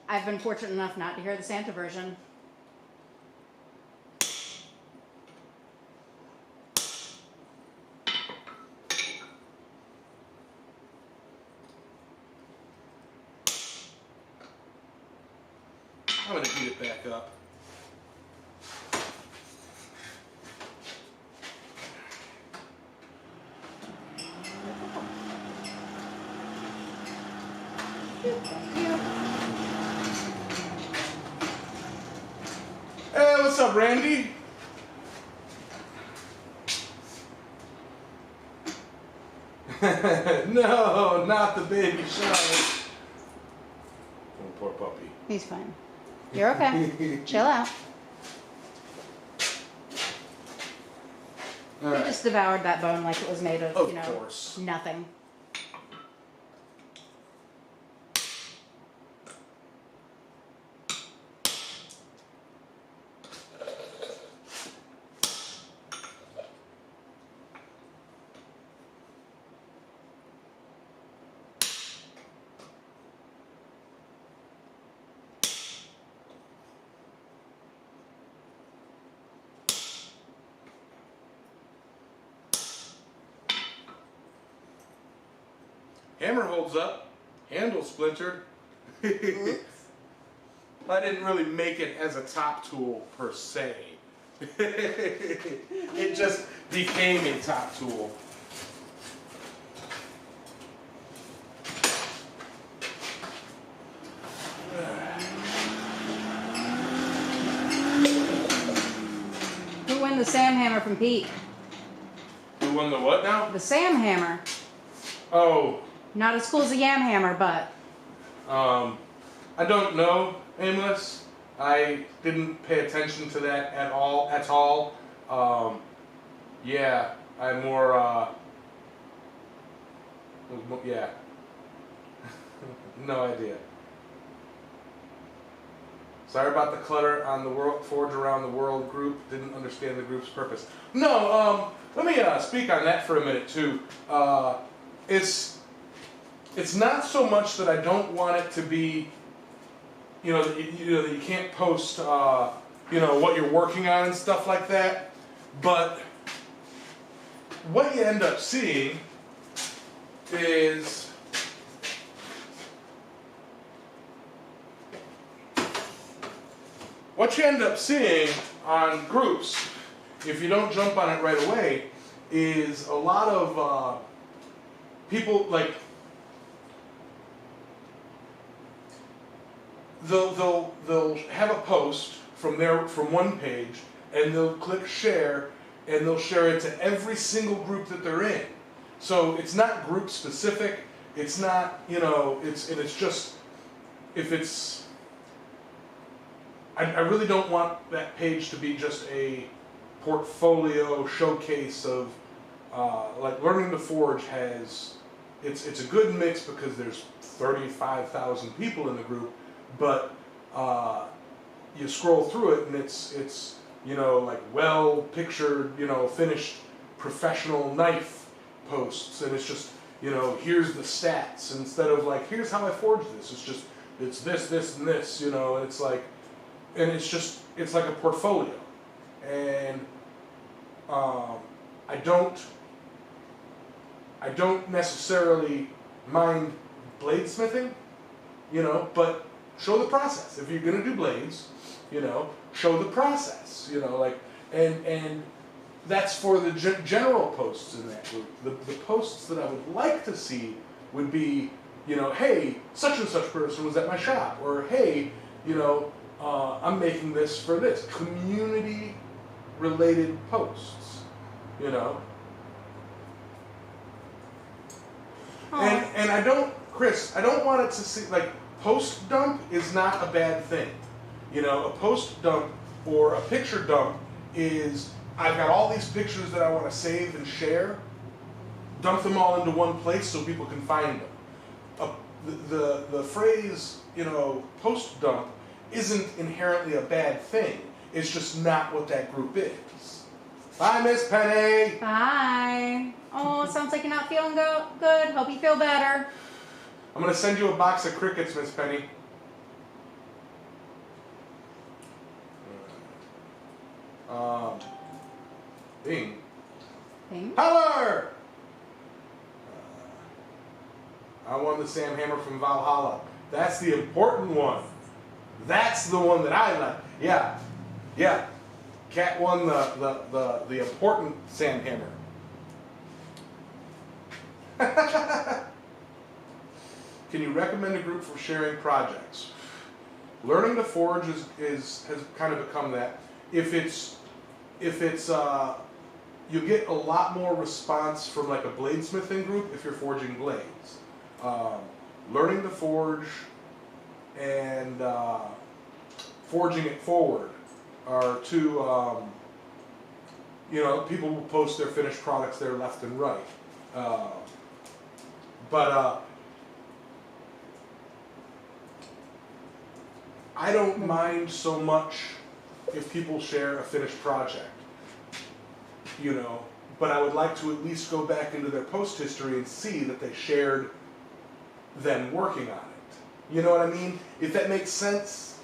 B: I've been fortunate enough not to hear the Santa version.
A: I'm gonna heat it back up. Hey, what's up, Randy? No, not the baby shark. Oh, poor puppy.
B: He's fine. You're okay. Chill out.
A: All
B: He
A: right.
B: just devoured that bone like it was made of,
A: Of course.
B: nothing.
A: Hammer holds up. Handle splintered. I didn't really make it as a top tool per se. It just became a top tool.
B: Who won the Sam Hammer from Pete?
A: Who won the what now?
B: The Sam Hammer.
A: Oh,
B: Not as cool as a Yam Hammer, but
A: I don't know, Aimless. I didn't pay attention to that at all. Yeah, I'm more, yeah. No idea. Sorry about the clutter on the Forge Around the World group. Didn't understand the group's purpose. No, let me speak on that for a minute too. It's not so much that I don't want it to be, that you can't post, what you're working on and stuff like that. But what you end up seeing is on groups, if you don't jump on it right away, is a lot of people like they'll have a post from one page, and they'll click share, and they'll share it to every single group that they're in. So it's not group specific. It's not, it's just, if it's, I really don't want that page to be just a portfolio showcase of, like Learning to Forge has, it's a good mix because there's 35,000 people in the group, but you scroll through it and it's like well pictured, finished professional knife posts, and it's just, here's the stats instead of like, here's how I forged this. It's just, it's this, and this, and it's like, and it's like a portfolio. And I don't necessarily mind bladesmithing, but show the process. If you're gonna do blades, show the process, and that's for the general posts in that group. The posts that I would like to see would be, hey, such and such person was at my shop, or hey, I'm making this for this. Community related posts, And I don't, Chris, I don't want it to see, like, post dump is not a bad thing. A post dump or a picture dump is, I've got all these pictures that I want to save and share, dump them all into one place so people can find them. The phrase, post dump isn't inherently a bad thing. It's just not what that group is. Bye, Miss Penny.
B: Bye. Oh, sounds like you're not feeling good. Hope you feel better.
A: I'm going to send you a box of crickets, Miss Penny. Bing.
B: Bing?
A: Holler! I won the Sam Hammer from Valhalla. That's the important one. That's the one that I like. Yeah. Cat won the important Sam Hammer. Can you recommend a group for sharing projects? Learning to Forge has kind of become that. If it's you get a lot more response from like a bladesmithing group if you're forging blades. Learning to Forge and Forging It Forward are two, people will post their finished products there left and right. But I don't mind so much if people share a finished project, but I would like to at least go back into their post history and see that they shared them working on it. You know what I mean? If that makes sense.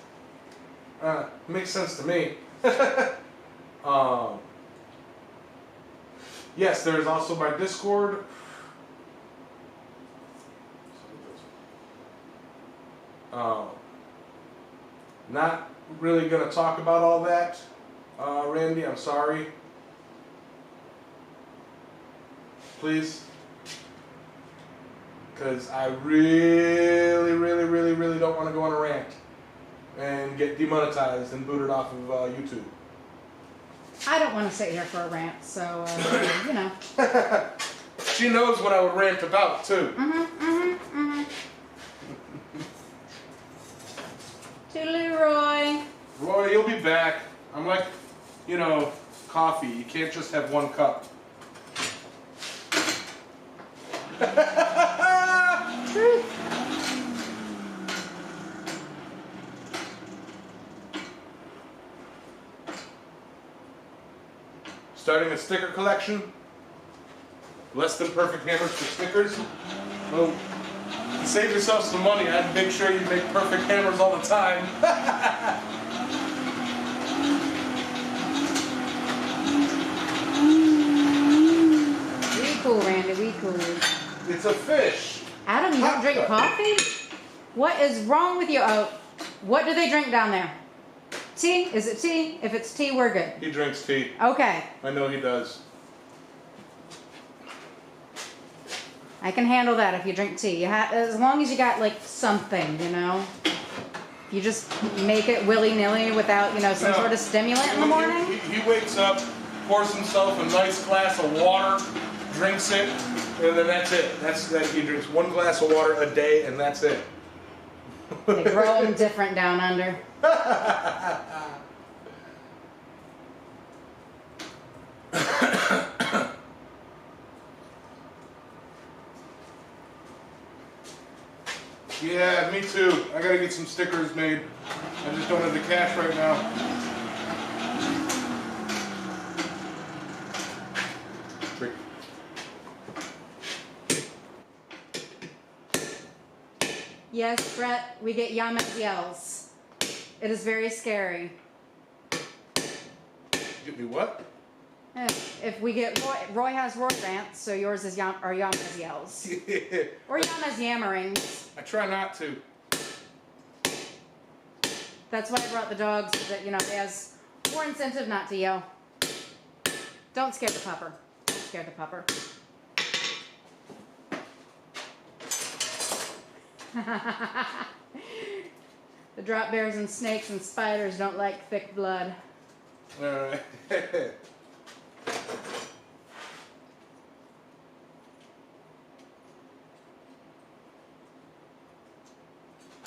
A: It makes sense to me. Yes, there is also my Discord. Not really going to talk about all that, Randy. I'm sorry. Please. Because I really, really, really, really don't want to go on a rant and get demonetized and booted off of YouTube.
B: I don't want to sit here for a rant, so,
A: She knows what I would rant about, too.
B: Toodaloo, Roy.
A: Roy, you'll be back. I'm like, coffee. You can't just have one cup.
B: Truth.
A: Starting a sticker collection. Less than perfect hammers for stickers. Well, to save yourself some money, I'd make sure you make perfect hammers all the time.
B: We cool, Randy. We cool.
A: It's a fish.
B: Adam, you don't drink coffee? What is wrong with you? Oh, what do they drink down there? Tea? Is it tea? If it's tea, we're good.
A: He drinks tea.
B: Okay.
A: I know he does.
B: I can handle that if you drink tea. As long as you got like something, you know. You just make it willy-nilly without, you know, some sort of stimulant in the morning.
A: He wakes up, pours himself a nice glass of water, drinks it, and then that's it. He drinks 1 glass of water a day, and that's it.
B: They grow them different down under.
A: Yeah, me too. I gotta get some stickers made. I just don't have the cash right now.
B: Yes, Brett, we get Yamez yells. It is very scary.
A: Get me what?
B: If we get Roy has roar rants, so yours is Yamez yells.
A: Yeah.
B: Or Yamez yammerings.
A: I try not to.
B: That's why I brought the dogs, so that, you know, it has more incentive not to yell. Don't scare the pupper. Don't scare the pupper. The drop bears and snakes and spiders don't like thick blood.
A: Alright.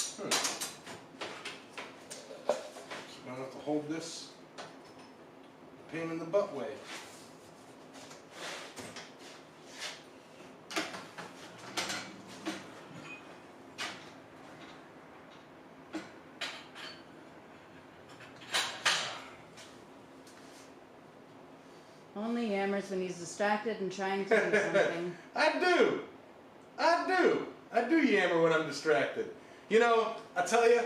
A: So I have to hold this pain in the butt way.
B: Only yammers when he's distracted and trying to do something.
A: I do yammer when I'm distracted. You know, I tell you,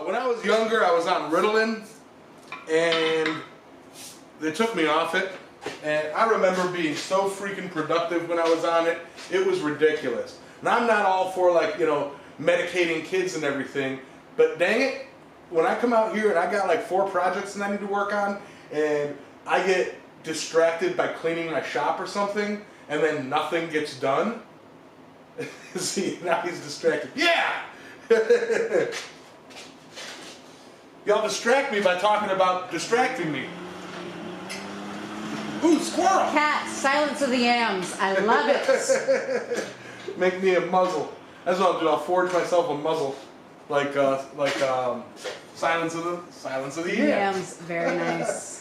A: when I was younger, I was on Ritalin, and they took me off it. And I remember being so freaking productive when I was on it. It was ridiculous. And I'm not all for, like, you know, medicating kids and everything, but dang it, when I come out here and I got like 4 projects that I need to work on, and I get distracted by cleaning my shop or something, and then nothing gets done. See, now he's distracted. Yeah! Y'all distract me by talking about distracting me. Ooh, squirrel!
B: Cat, silence of the yams. I love it.
A: Make me a muzzle. That's what I'll do. I'll forge myself a muzzle, like Silence of the Yams.
B: Yams, very nice.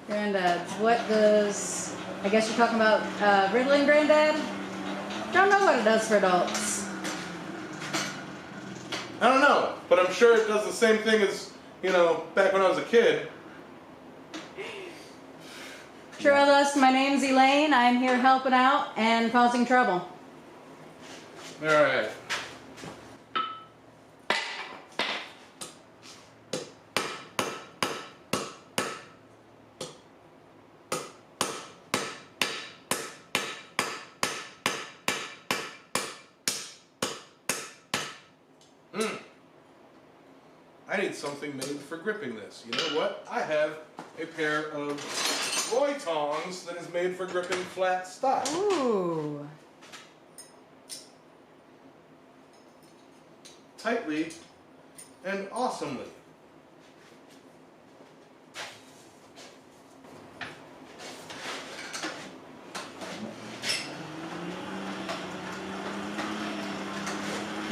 B: Granddads, what does, I guess you're talking about Ritalin, Granddad? Don't know what it does for adults.
A: I don't know, but I'm sure it does the same thing as, you know, back when I was a kid.
B: Trellis, my name's Elaine. I'm here helping out and causing trouble.
A: Alright. I need something made for gripping this. You know what? I have a pair of Roy tongs that is made for gripping flat stock.
B: Ooh.
A: Tightly and awesomely.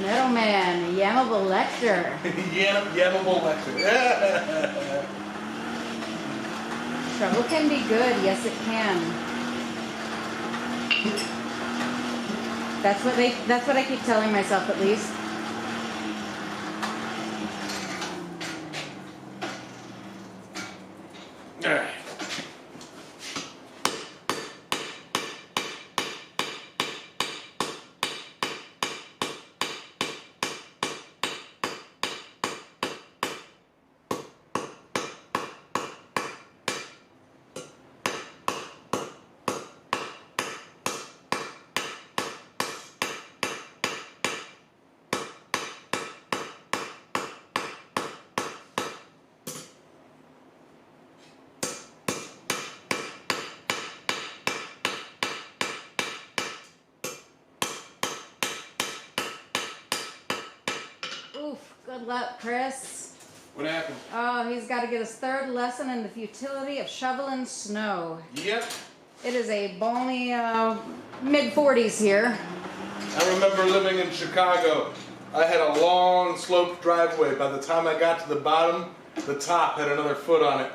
B: Metalman, Yamable Lecter.
A: Yamable lecture.
B: Trouble can be good, yes it can. That's what I keep telling myself, at least. Good luck, Chris.
A: What happened?
B: Oh, he's got to get his third lesson in the futility of shoveling snow.
A: Yep.
B: It is a balmy mid-40s here.
A: I remember living in Chicago. I had a long sloped driveway. By the time I got to the bottom, the top had another foot on it.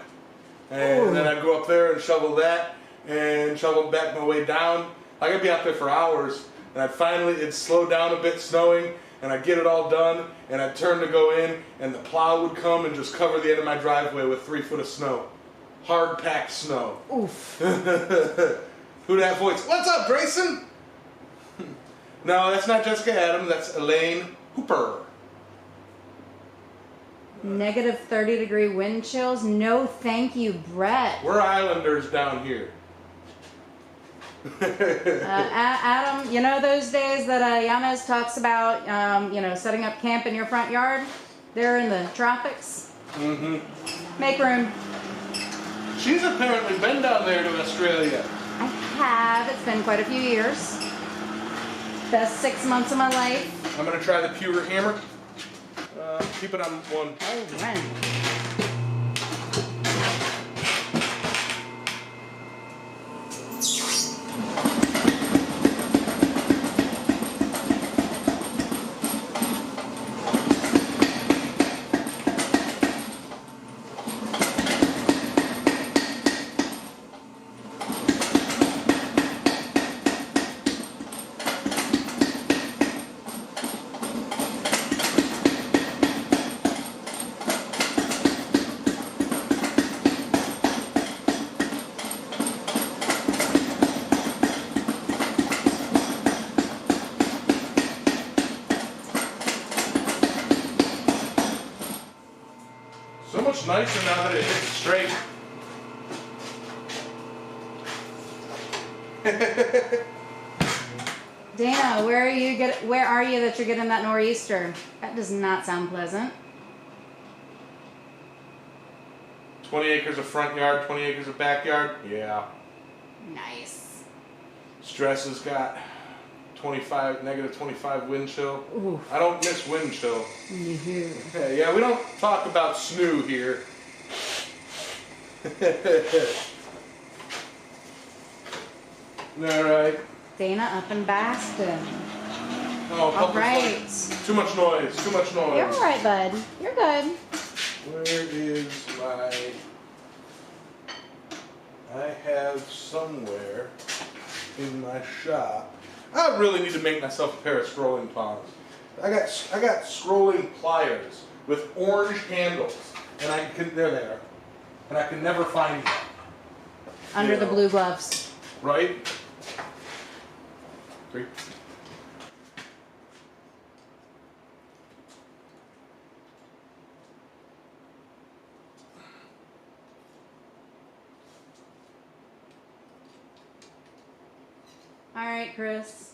A: And then I'd go up there and shovel that and shovel back my way down. I could be out there for hours. And it'd slow down a bit snowing, and I'd get it all done, and I'd turn to go in, and the plow would come and just cover the end of my driveway with 3 foot of snow. Hard packed snow.
B: Oof.
A: Who that voice? What's up, Grayson? No, that's not Jessica Adams, that's Elaine Hooper.
B: Negative 30-degree wind chills. No, thank you, Brett.
A: We're islanders down here.
B: Adam, you know those days that Yamez talks about, setting up camp in your front yard? They're in the tropics.
A: Mm-hmm.
B: Make room.
A: She's apparently been down there to Australia.
B: I have. It's been quite a few years. Best 6 months of my life.
A: I'm going to try the pewter hammer. Keep it on one.
B: Oh, man.
A: So much nicer now that it hits straight.
B: Dana, where are you that you're getting that nor'easter? That does not sound pleasant.
A: 20 acres of front yard, 20 acres of backyard. Yeah.
B: Nice.
A: Stress has got negative 25 wind chill.
B: Ooh.
A: I don't miss wind chill.
B: Mm-hmm.
A: Yeah, we don't talk about snoo here. All right.
B: Dana up in Baston.
A: Oh,
B: All right.
A: Too much noise. Too much noise.
B: You're all right, bud. You're good.
A: Where is my... I have somewhere in my shop. I really need to make myself a pair of scrolling tongs. I got scrolling pliers with orange handles, and there they are, and I can never find them.
B: Under the blue gloves.
A: Right? 3.
B: All right, Chris.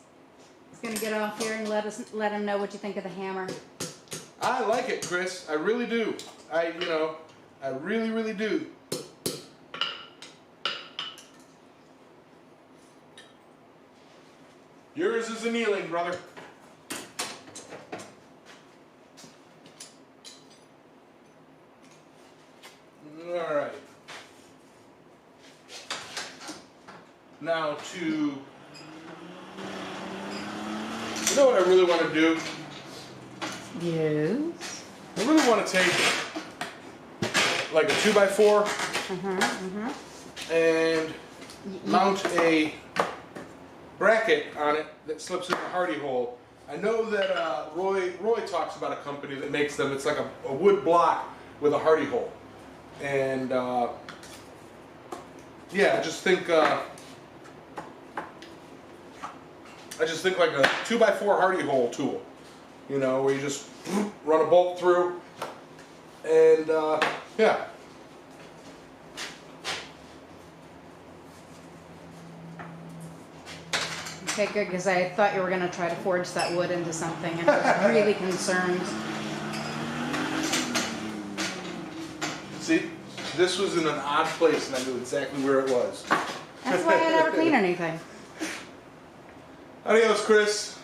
B: He's gonna get off here and let him know what you think of the hammer.
A: I like it, Chris. I really do. I really, really do. Yours is a kneeling, brother. All right. Now you know what I really want to do?
B: Yes.
A: I really want to take like a 2x4 and mount a bracket on it that slips in the hardy hole. I know that Roy talks about a company that makes them. It's like a wood block with a hardy hole, and yeah, I just think like a 2x4 hardy hole tool, where you just run a bolt through, and yeah.
B: Okay, good, because I thought you were going to try to forge that wood into something, and I was really concerned.
A: See, this was in an odd place, and I knew exactly where it was.
B: That's why I never clean anything.
A: Adios, Chris.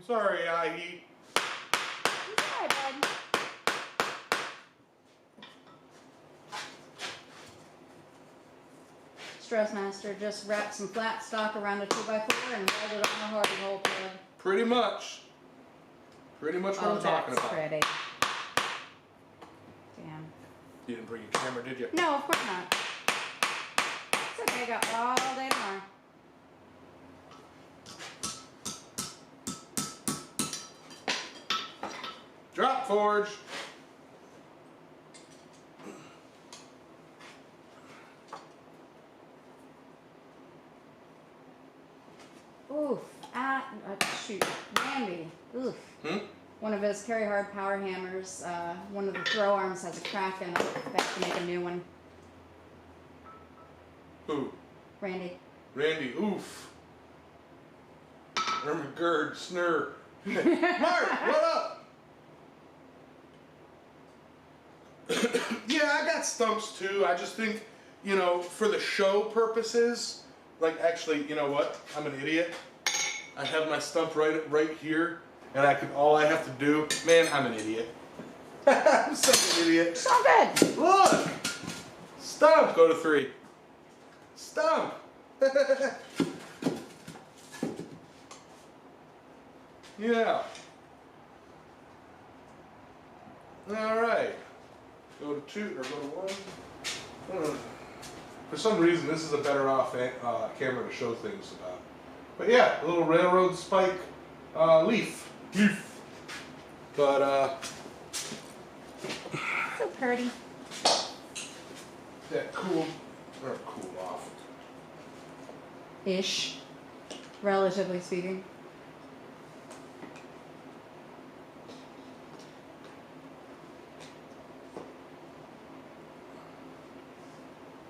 A: I'm sorry, Ahi.
B: It's all right, bud. Stressmaster just wrapped some flat stock around a 2x4 and rolled it on the hardy hole plug.
A: Pretty much. Pretty much what I'm talking about.
B: Pretty. Damn.
A: You didn't bring your camera, did you?
B: No, of course not. It's okay, I got all day tomorrow.
A: Drop, Forge.
B: Oof. Shoot. Randy. Oof. One of his carry hard power hammers, one of the throw arms has a crack in it. They have to make a new one.
A: Who?
B: Randy.
A: Randy, oof. Ermagerd, snur. Mark, what up? Yeah, I got stumps too. I just think, you know, for the show purposes, like actually, you know what? I'm an idiot. I have my stump right here, and all I have to do, man, I'm an idiot. I'm such an idiot.
B: So good.
A: Look! Stump, go to 3. Stump! Yeah. Alright. Go to 2 or go to 1. For some reason, this is a better off camera to show things about. But yeah, a little railroad spike leaf. But,
B: So pretty.
A: that cool off.
B: Ish. Relatively speaking.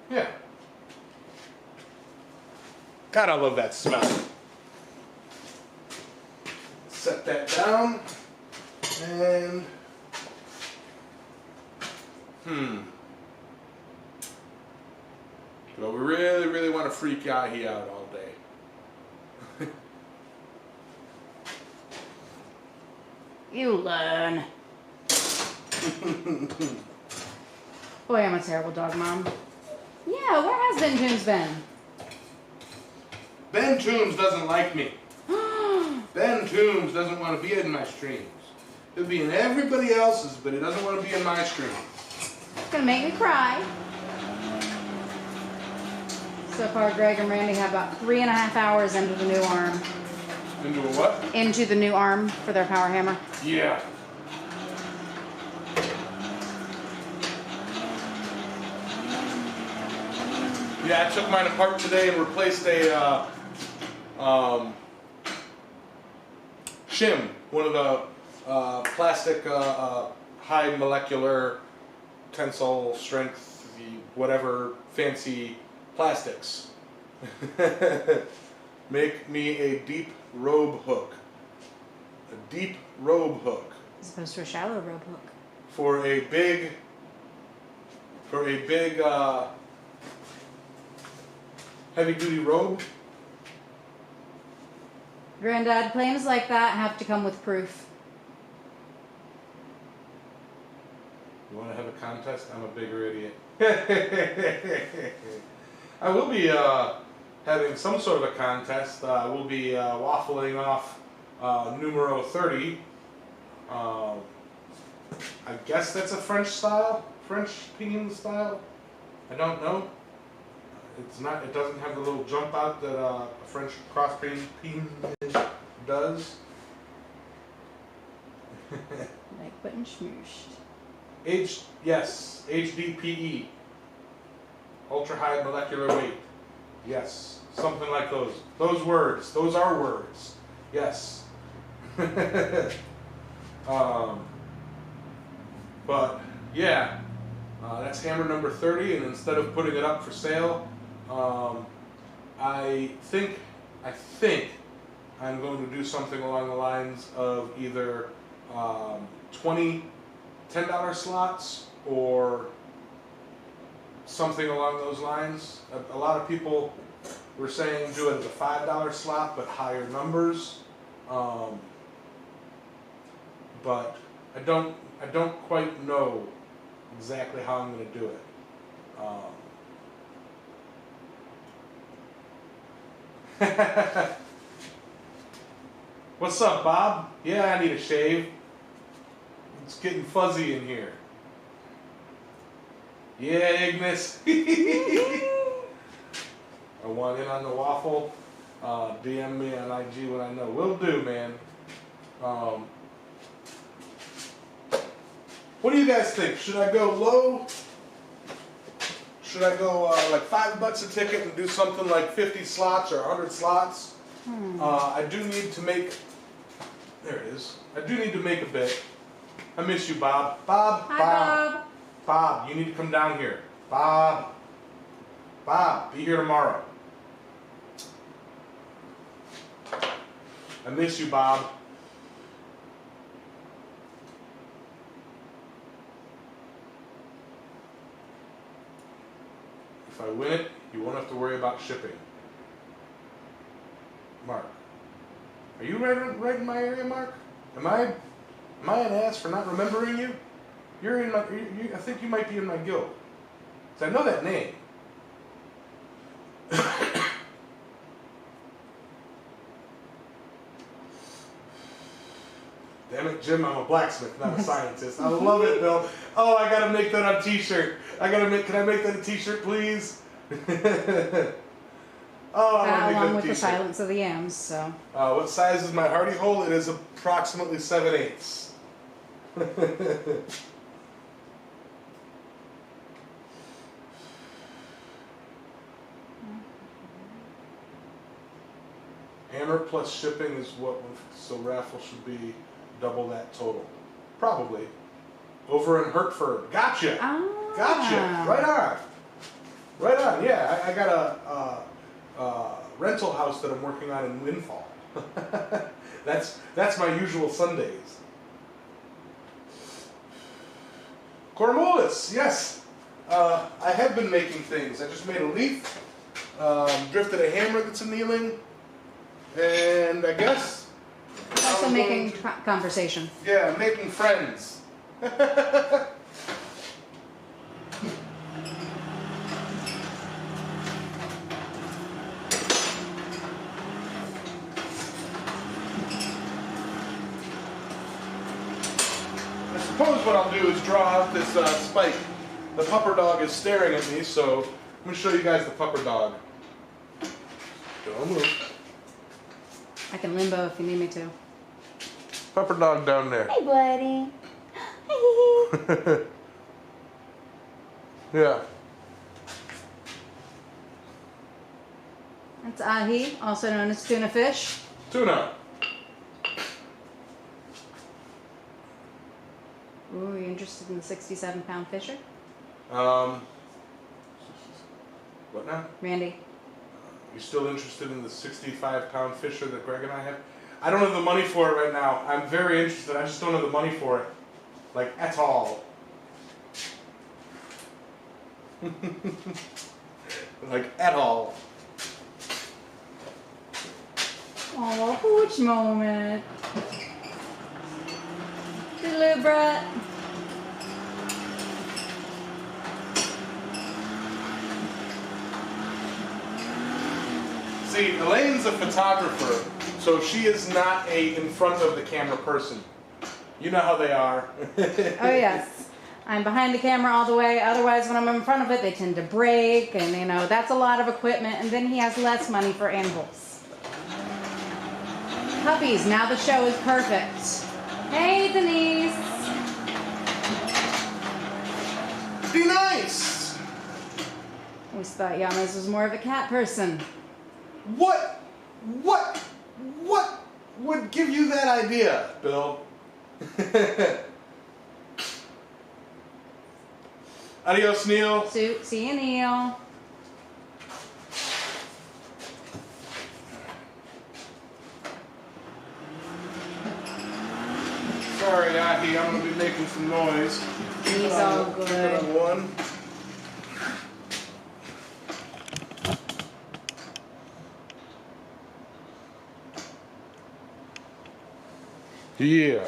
A: Yeah. God, I love that smell. Set that down. And... Do we really, really want to freak Yahi out all day?
B: You learn. Boy, I'm a terrible dog mom. Yeah, where has Ben Toombs been?
A: Ben Toombs doesn't like me. Ben Toombs doesn't want to be in my streams. He'll be in everybody else's, but he doesn't want to be in my stream.
B: It's gonna make me cry. So far, Greg and Randy have about 3.5 hours into the new arm.
A: Into a what?
B: Into the new arm for their power hammer.
A: Yeah. Yeah, I took mine apart today and replaced a shim, one of the plastic high molecular tensile strength, whatever fancy plastics. Make me a deep robe hook. A deep robe hook.
B: As opposed to a shallow rope hook.
A: For a big heavy duty robe.
B: Granddad, claims like that have to come with proof.
A: You want to have a contest? I'm a bigger idiot. I will be having some sort of a contest. We'll be waffling off numero 30. I guess that's a French style, French peen style. I don't know. It's not. It doesn't have the little jump out that a French cross peen does.
B: Like button schmooshed.
A: Yes, HDPE. Ultra high molecular weight. Yes, something like those. Those words. Those are words. Yes. But yeah, that's hammer number 30, and instead of putting it up for sale, I think I'm going to do something along the lines of either 20 $10 slots or something along those lines. A lot of people were saying do it as a $5 slot, but higher numbers. but I don't quite know exactly how I'm going to do it. What's up, Bob? Yeah, I need a shave. It's getting fuzzy in here. Yeah, Ignis. I want in on the waffle. DM me on IG when I know. Will do, man. What do you guys think? Should I go low? Should I go like $5 a ticket and do something like 50 slots or 100 slots? I do need to make. There it is. I do need to make a bit. I miss you, Bob. Bob.
B: Hi, Bob.
A: Bob, you need to come down here. Bob. Bob, be here tomorrow. I miss you, Bob. If I win it, you won't have to worry about shipping. Mark. Are you right in my area, Mark? Am I an ass for not remembering you? You're in my. I think you might be in my guild. 'Cause I know that name. Damn it, Jim! I'm a blacksmith, not a scientist. I love it, Bill. Oh, I gotta make that on a T-shirt. Can I make that a T-shirt, please? Oh, I want to make that a
B: Along with
A: T-shirt.
B: the Silence of the Yams, so.
A: What size is my hardy hole? It is approximately 7/8. Hammer plus shipping is what, so raffle should be double that total. Probably. Over in Hertford. Gotcha!
B: Ah.
A: Gotcha! Right on! Right on, yeah. I got a rental house that I'm working on in Windfall. That's my usual Sundays. Cormolis, yes. I have been making things. I just made a leaf, drifted a hammer that's annealing, and I guess...
B: Also making conversation.
A: Yeah, making friends. I suppose what I'll do is draw out this spike. The pupper dog is staring at me, so I'm going to show you guys the pupper dog. Don't move.
B: I can limbo if you need me to.
A: Pupper dog down there.
B: Hey, buddy.
A: Yeah.
B: That's ahi, also known as tuna fish.
A: Tuna.
B: Ooh, you interested in the 67-pound fisher?
A: What now?
B: Randy.
A: You still interested in the 65-pound fisher that Greg and I have? I don't have the money for it right now. I'm very interested. I just don't have the money for it. Like, at all. Like, at all.
B: Oh, pooch moment. Hello, Brett.
A: See, Elaine's a photographer, so she is not a in front of the camera person. You know how they are.
B: Oh, yes. I'm behind the camera all the way. Otherwise, when I'm in front of it, they tend to break. And, you know, that's a lot of equipment. And then he has less money for animals. Puppies, now the show is perfect. Hey, Denise.
A: Be nice!
B: Always thought Yamez was more of a cat person.
A: What would give you that idea, Bill? Adios, Neil.
B: See you, Neil.
A: Sorry, Ahi, I'm going to be making some noise.
B: He's all good.
A: One. Yeah.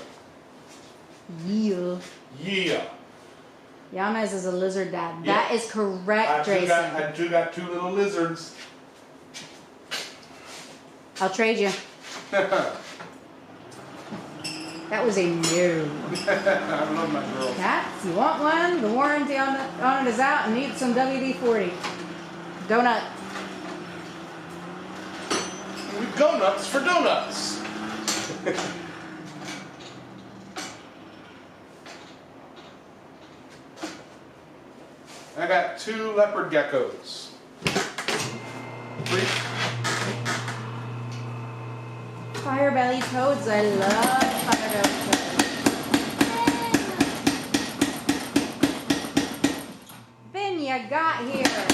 B: Yeah.
A: Yeah.
B: Yamez is a lizard dad.
A: Yeah.
B: That is correct,
A: I
B: Jason.
A: too got 2 little lizards.
B: I'll trade you. That was a no.
A: I love my girls.
B: Cats, you want one? The warranty on it is out and need some WD-40. Donut.
A: Go nuts for donuts. I got 2 leopard geckos. 3.
B: Fire belly toads. I love fire belly toads. Ben, you got here.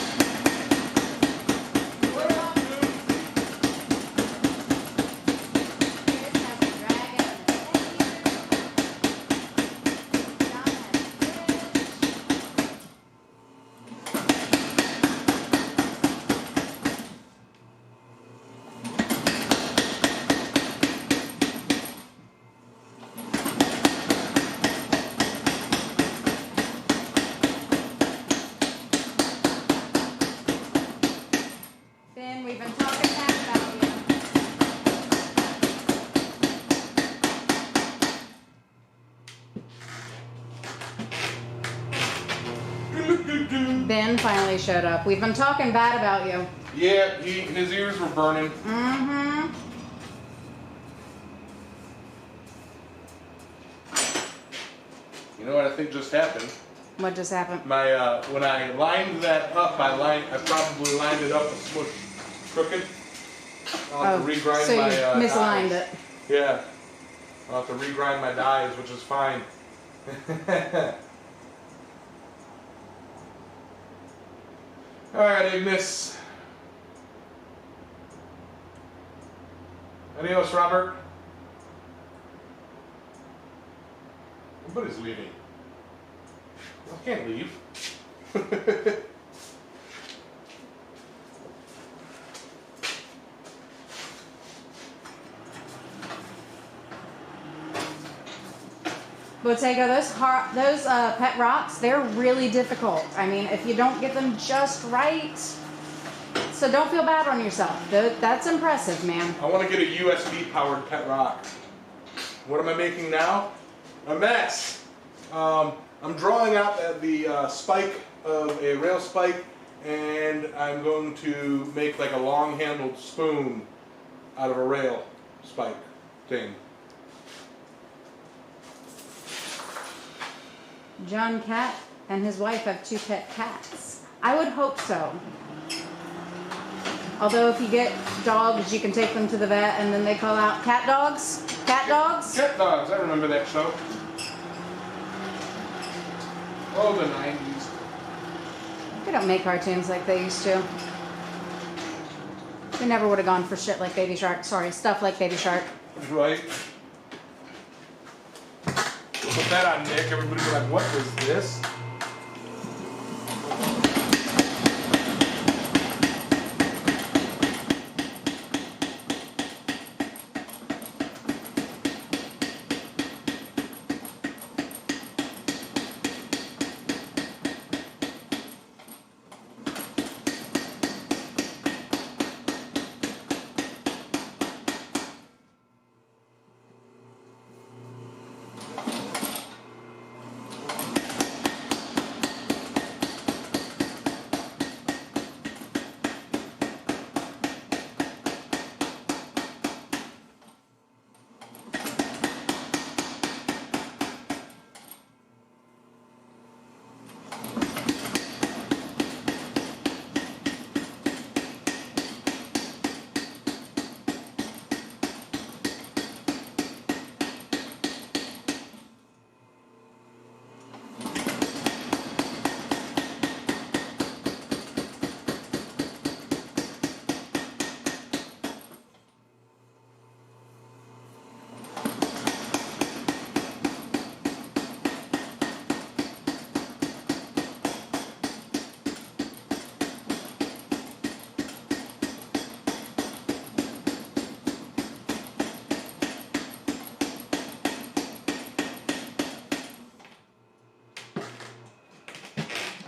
B: We've been talking bad about you. Ben finally showed up. We've been talking bad about you.
A: Yeah, his ears were burning.
B: Mm-hmm.
A: You know what I think just happened?
B: What just happened?
A: My when I lined that up, I probably lined it up a smush crooked. I'll have to regrind
B: so
A: my
B: you misaligned
A: dies.
B: it.
A: Yeah. I'll have to regrind my dies, which is fine. Alright, Ignis. Adios, Robert. Nobody's leaving. I can't leave.
B: Bottega, those pet rocks, they're really difficult. I mean, if you don't get them just right, so don't feel bad on yourself. That's impressive, man.
A: I want to get a USB powered pet rock. What am I making now? A mess. I'm drawing out the spike of a rail spike, and I'm going to make like a long-handled spoon out of a rail spike thing.
B: John Cat and his wife have 2 pet cats. I would hope so. Although if you get dogs, you can take them to the vet and then they call out cat dogs. Cat dogs?
A: Cat dogs, I remember that show. Oh, the 90s.
B: They don't make cartoons like they used to. We never would have gone for shit like Baby Shark. Sorry, stuff like Baby Shark.
A: Right. Put that on Nick, everybody be like, what is this?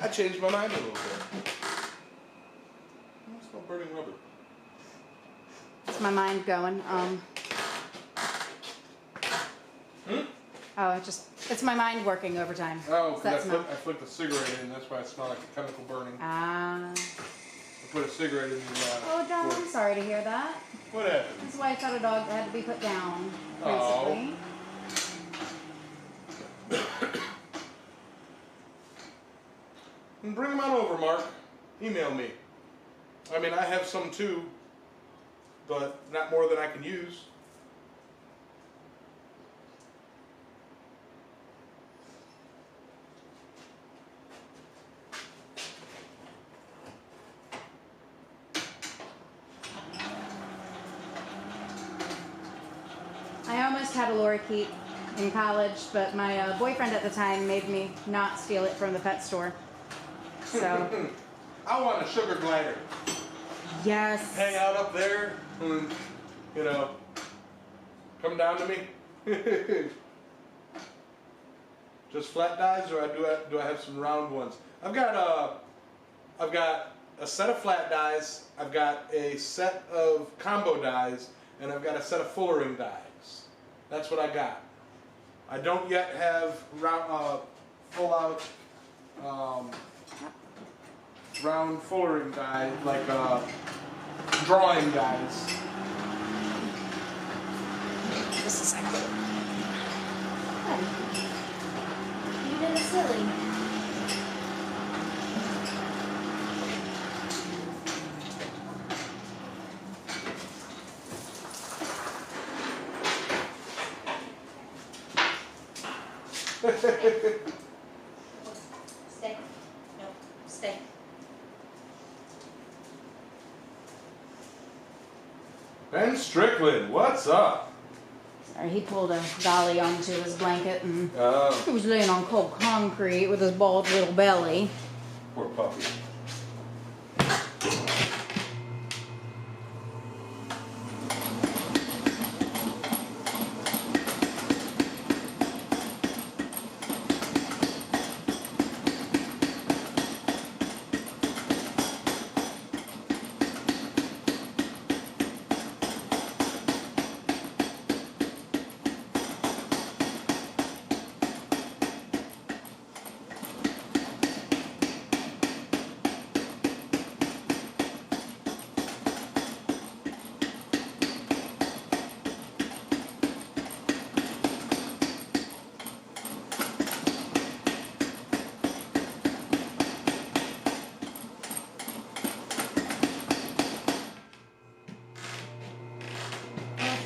A: I changed my mind a little bit. I smell burning rubber.
B: It's my mind going. Oh, it's my mind working overtime.
A: Oh,
B: It's that
A: because I flicked a cigarette in, that's why it smelled like a chemical burning.
B: Ah.
A: I put a cigarette in the
B: Oh, John,
A: door.
B: I'm sorry to hear that.
A: What happened?
B: That's why I thought a dog had to be put down,
A: Oh.
B: basically.
A: Bring them on over, Mark. Email me. I mean, I have some too, but not more than I can use.
B: I almost had a lorikeet in college, but my boyfriend at the time made me not steal it from the pet store. So.
A: I want a sugar glider.
B: Yes.
A: Hang out up there and, you know, come down to me. Just flat dies, or do I have some round ones? I've got a set of flat dies. I've got a set of combo dies, and I've got a set of fullering dies. That's what I got. I don't yet have full out round fullering die, like drawing dies.
B: Just a second.
C: You did a silly. Stay. No, stay.
A: Ben Strickland, what's up?
B: Sorry, he pulled a dolly onto his blanket and
A: Oh,
B: he was laying on cold concrete with his bald little belly.
A: poor puppy.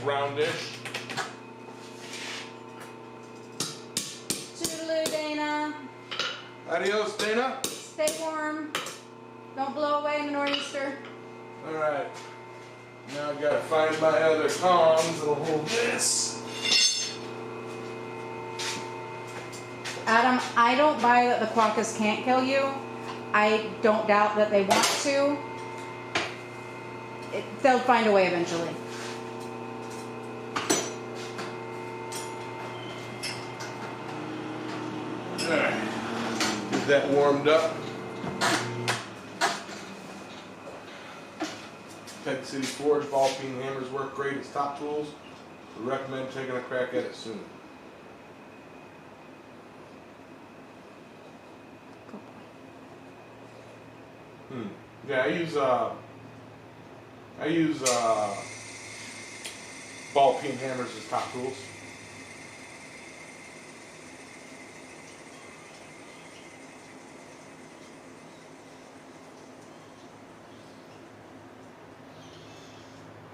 A: Roundish.
B: Toodaloo, Dana.
A: Adios, Dana.
B: Stay warm. Don't blow away in the nor'easter.
A: Alright. Now I've got to find my other tongs that'll hold this.
B: Adam, I don't buy that the quokkas can't kill you. I don't doubt that they want to. They'll find a way eventually.
A: Alright. Get that warmed up. Peg City Forge ball peen hammers work great as top tools. We recommend taking a crack at it soon. Yeah, I use ball peen hammers as top tools.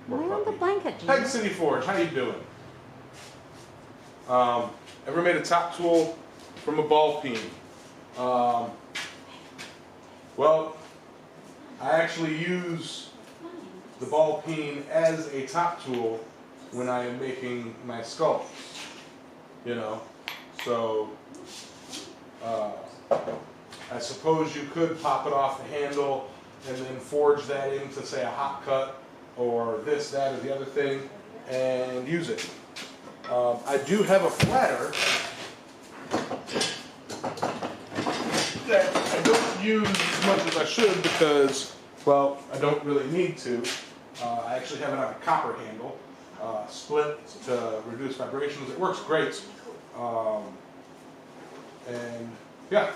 B: Lay on the blanket,
A: Peg
B: Gina.
A: City Forge, how you doing? Ever made a top tool from a ball peen? Well, I actually use the ball peen as a top tool when I am making my sculpts, you know. So, I suppose you could pop it off the handle and then forge that into, say, a hot cut or this, that, or the other thing, and use it. I do have a flatter that I don't use as much as I should because, well, I don't really need to. I actually have it on a copper handle, split to reduce vibrations. It works great. And yeah,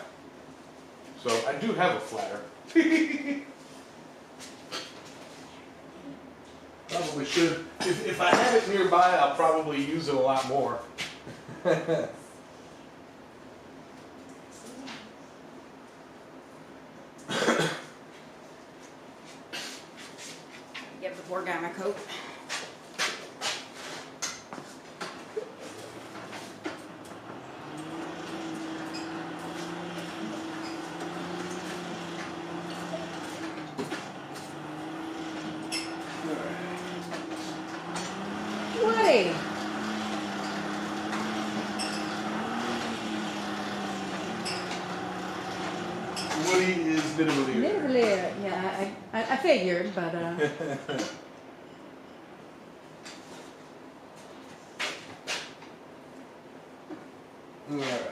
A: so I do have a flatter. Probably should. If I have it nearby, I'll probably use it a lot more.
B: Give the poor guy my coat. Woody!
A: Woody is Nidavellir.
B: Nidavellir. Yeah, I figured, but
A: Alright.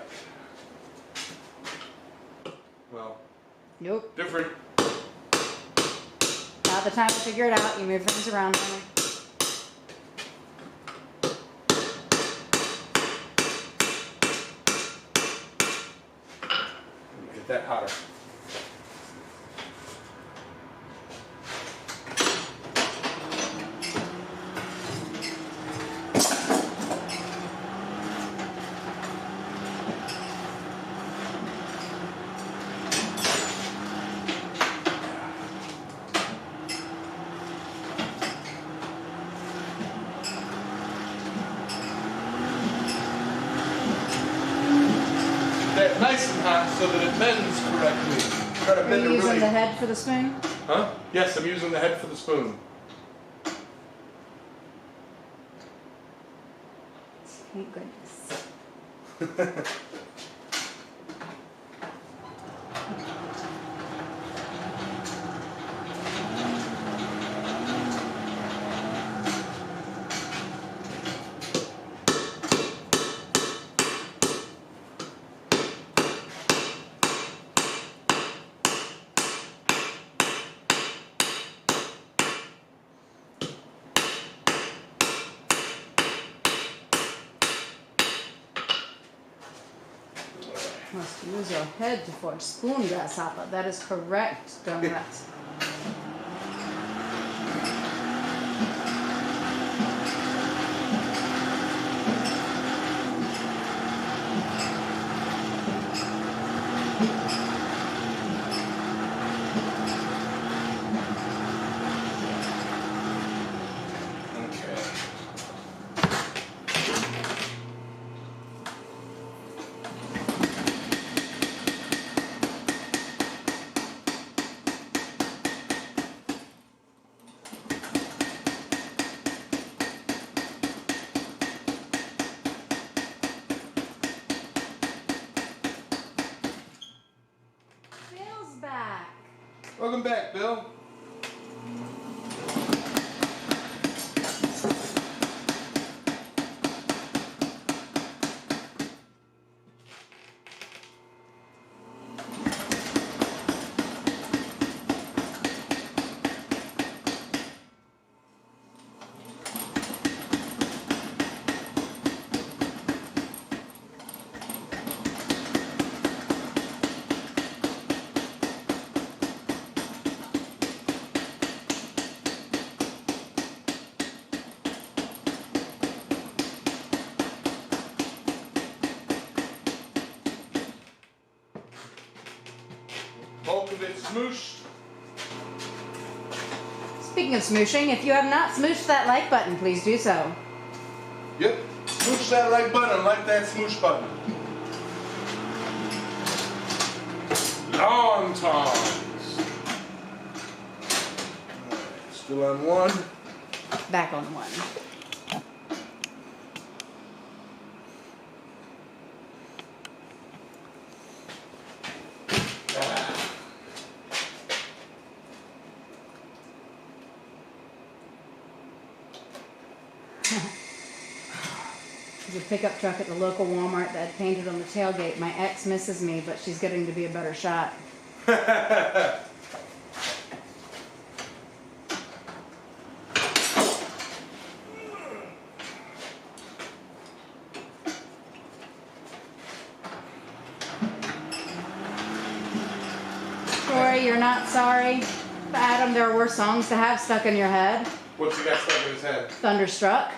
A: Well,
B: nope.
A: different.
B: By the time you figure it out, you move things around on me.
A: Get that hotter. That nice and hot so that it bends correctly. Try to
B: Are
A: bend
B: you
A: it
B: using
A: really.
B: the head for the spoon?
A: Huh? Yes, I'm using the head for the spoon.
B: Thank goodness. Must use your head to forge spoon, grasshopper. That is correct, Donuts. Bill's back.
A: Welcome back, Bill. Bulk of it smooshed.
B: Speaking of smooshing, if you have not smooshed that like button, please do so.
A: Yep. Smoosh that like button, like that smoosh button. Long times. Alright, still on one.
B: Back on one. There's a pickup truck at the local Walmart that painted on the tailgate. My ex misses me, but she's getting to be a better shot. Corey, you're not sorry. Adam, there are worse songs to have stuck in your head.
A: What's he got stuck in his head?
B: Thunderstruck.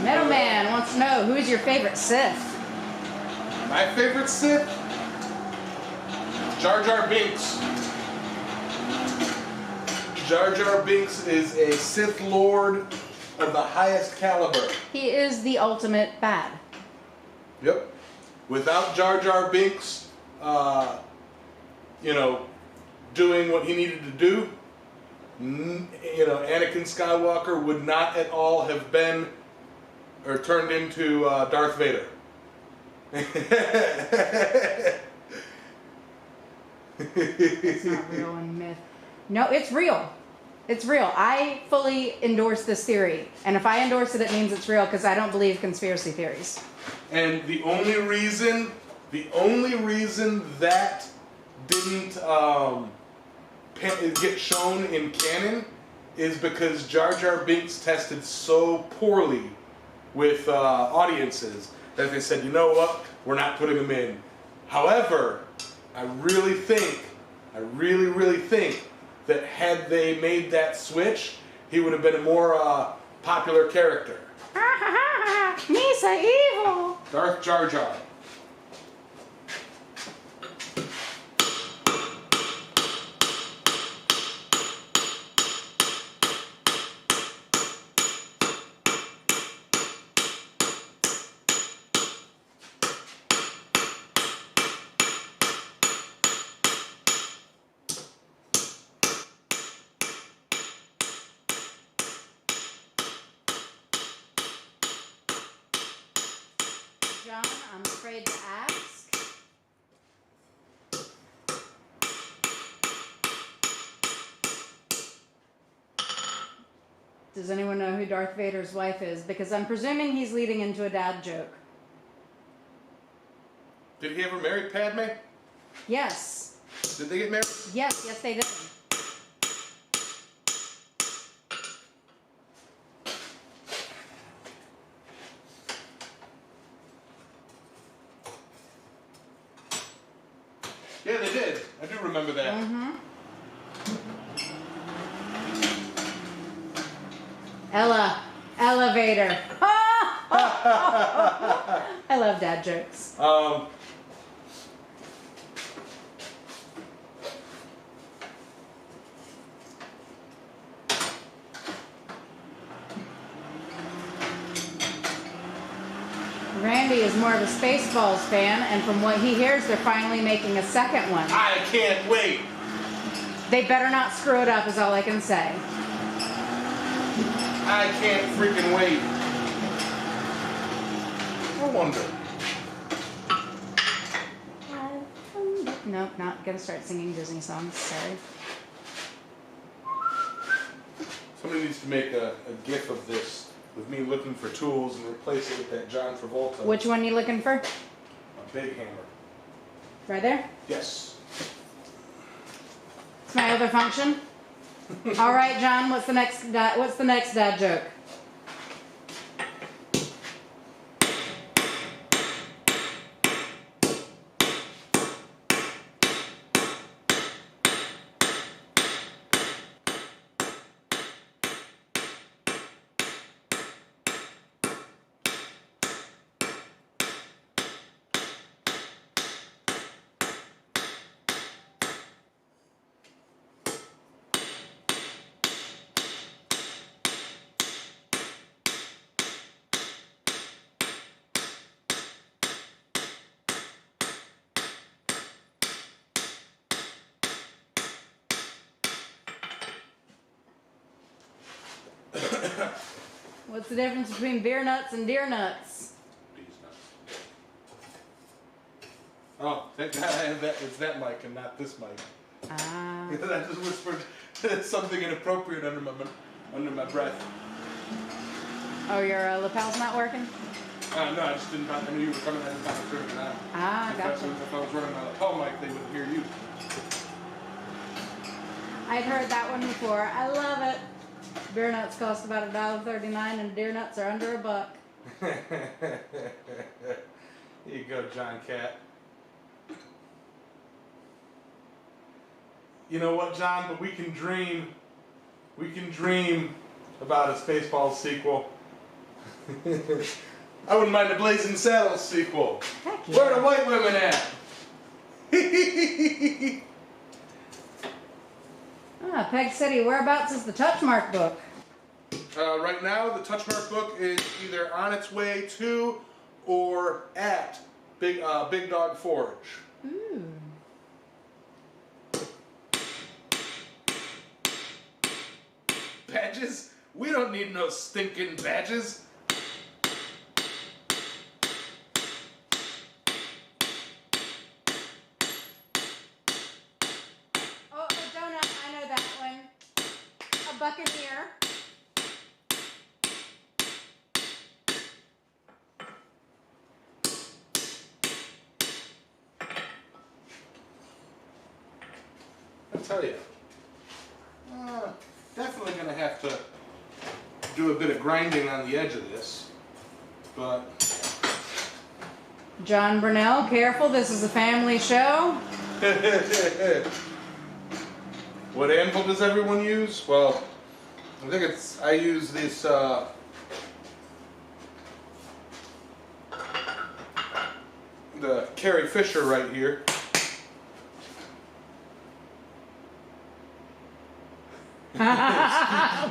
B: Metal Man wants to know, who is your favorite Sith?
A: My favorite Sith? Jar Jar Binks. Jar Jar Binks is a Sith Lord of the highest caliber.
B: He is the ultimate bad.
A: Yep. Without Jar Jar Binks, doing what he needed to do, Anakin Skywalker would not at all have been or turned into Darth Vader.
B: It's not real and myth. No, it's real. It's real. I fully endorse this theory. And if I endorse it, it means it's real because I don't believe conspiracy theories.
A: And the only reason that didn't get shown in canon is because Jar Jar Binks tested so poorly with audiences that they said, you know what, we're not putting him in. However, I really think that had they made that switch, he would have been a more popular character.
B: Misa evil.
A: Darth Jar Jar.
B: John, I'm afraid to ask. Does anyone know who Darth Vader's wife is? Because I'm presuming he's leading into a dad joke.
A: Did he ever marry Padme?
B: Yes.
A: Did they get married?
B: Yes, they did.
A: Yeah, they did. I do remember that.
B: Mm-hmm. Elevator. I love dad jokes. Randy is more of a Spaceballs fan, and from what he hears, they're finally making a second one.
A: I can't wait.
B: They better not screw it up, is all I can say.
A: I can't freaking wait. I wonder.
B: Nope, not gonna start singing Disney songs. Sorry.
A: Somebody needs to make a gif of this with me looking for tools and replace it with that John Travolta.
B: Which one are you looking for?
A: A big hammer.
B: Right there?
A: Yes.
B: It's my other function. All right, John. What's the next dad joke? What's the difference between beer nuts and deer nuts?
A: These nuts. Oh, thank God I have that. It's that mic and not this mic.
B: Ah.
A: I just whispered something inappropriate under my breath.
B: Oh, your lapel's not working?
A: No, I just didn't. I knew you were coming. I just kind of turned it on.
B: Ah, gotcha.
A: If I was running my lapel mic, they wouldn't hear you.
B: I'd heard that one before. I love it. Beer nuts cost about $1.39 and deer nuts are under $1.
A: Here you go, John Cat. You know what, John? But we can dream. We can dream about a Spaceballs sequel. I wouldn't mind a Blazing Saddles sequel.
B: Heck yeah.
A: Where are the white women at?
B: Peg City, whereabouts is the Touchmark book?
A: Right now, the Touchmark book is either on its way to or at Big Dog Forge.
B: Ooh.
A: Badges? We don't need no stinking badges.
B: Oh, a donut. I know that one. A buccaneer.
A: I tell you, definitely going to have to do a bit of grinding on the edge of this, but...
B: John Brunell, careful, this is a family show.
A: What anvil does everyone use? Well, I think I use this, the Carrie Fisher right here.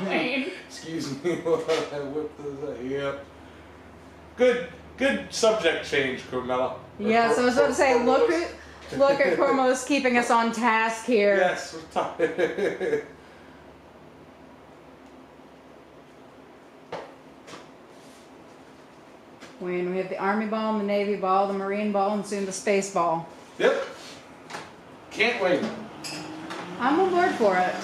B: Wayne.
A: Excuse me while I whip this up. Yep. Good subject change, Carmela.
B: Yes, I was about to say, look at Cormos keeping us on task here.
A: Yes, we're talking.
B: When we have the Army ball, the Navy ball, the Marine ball, and soon the Space ball.
A: Yep. Can't wait.
B: I'm on board for it.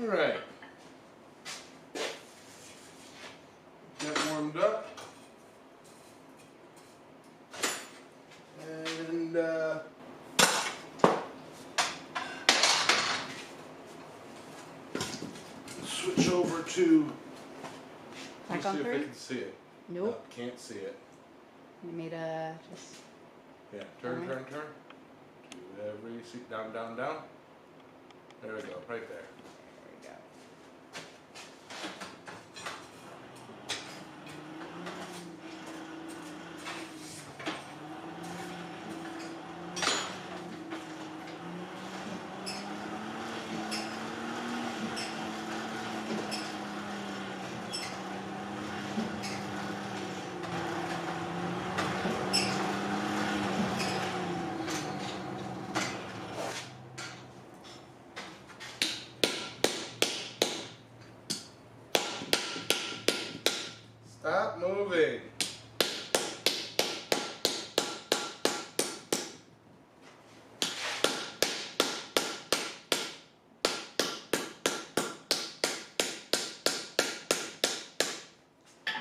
A: Alright. Get warmed up. And switch over to
B: Back
A: see
B: on
A: if I
B: three?
A: can see it.
B: Nope.
A: No, can't see it.
B: You need to just.
A: Yeah, turn.
B: Alright.
A: To every seat, down. There we go, right there.
B: There we go.
A: Stop moving.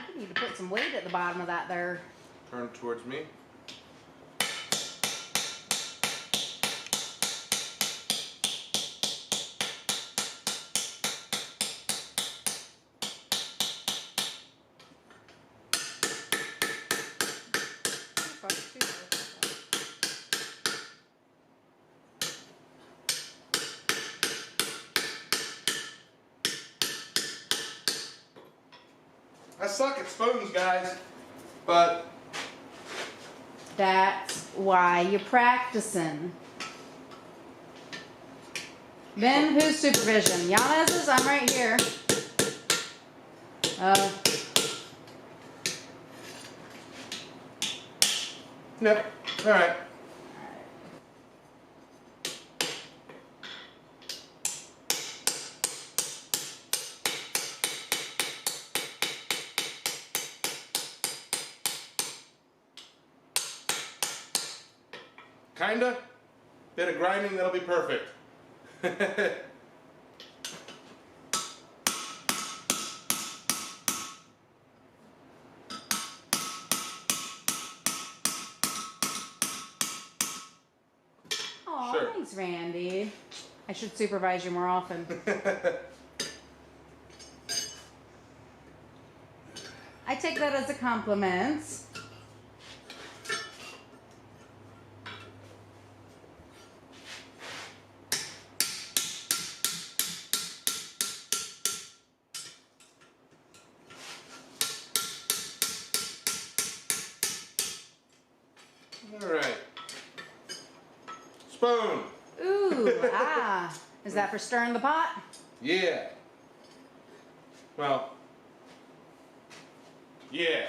B: You need to put some weight at the bottom of that there.
A: Turn towards me. suck at spoons, guys. But
B: That's why you're practicing. Then whose supervision? Yamez's? I'm right here.
A: yep. All right. Kinda. Bit of grinding, that'll be perfect.
B: Oh,
A: Sure.
B: thanks, Randy. I should supervise you more often. I take that as a compliment.
A: All right. Spoon.
B: Ooh, ah. Is that for stirring the pot?
A: Yeah. Well. Yeah.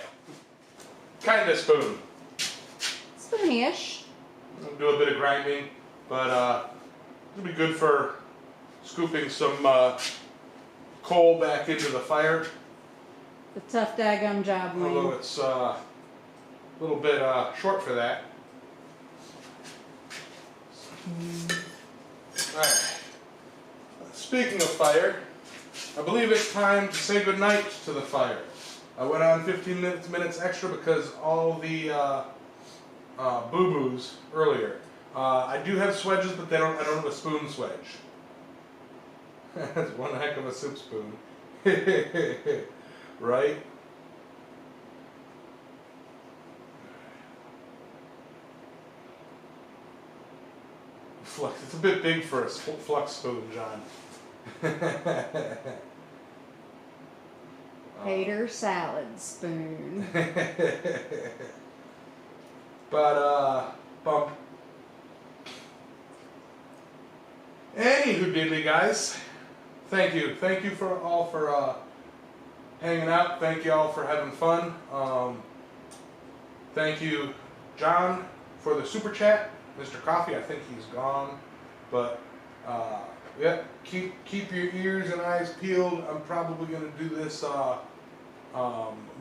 A: Kinda spoon.
B: Spoony-ish.
A: I'll do a bit of grinding, but it'll be good for scooping some coal back into the fire.
B: The tough daggum job,
A: Although
B: Wayne.
A: it's a little bit short for that. Alright. Speaking of fire, I believe it's time to say goodnight to the fire. I went on 15 minutes extra because all the boo-boos earlier. I do have swedges, but I don't have a spoon swedge. That's one heck of a soup spoon. Right? Flux. It's a bit big for a flux spoon, John.
B: Hater salad spoon.
A: But, bump. Anywho diddly, guys. Thank you. Thank you for all for hanging out. Thank you all for having fun. Thank you, John, for the super chat. Mr. Coffee, I think he's gone. But, yeah, keep your ears and eyes peeled. I'm probably going to do this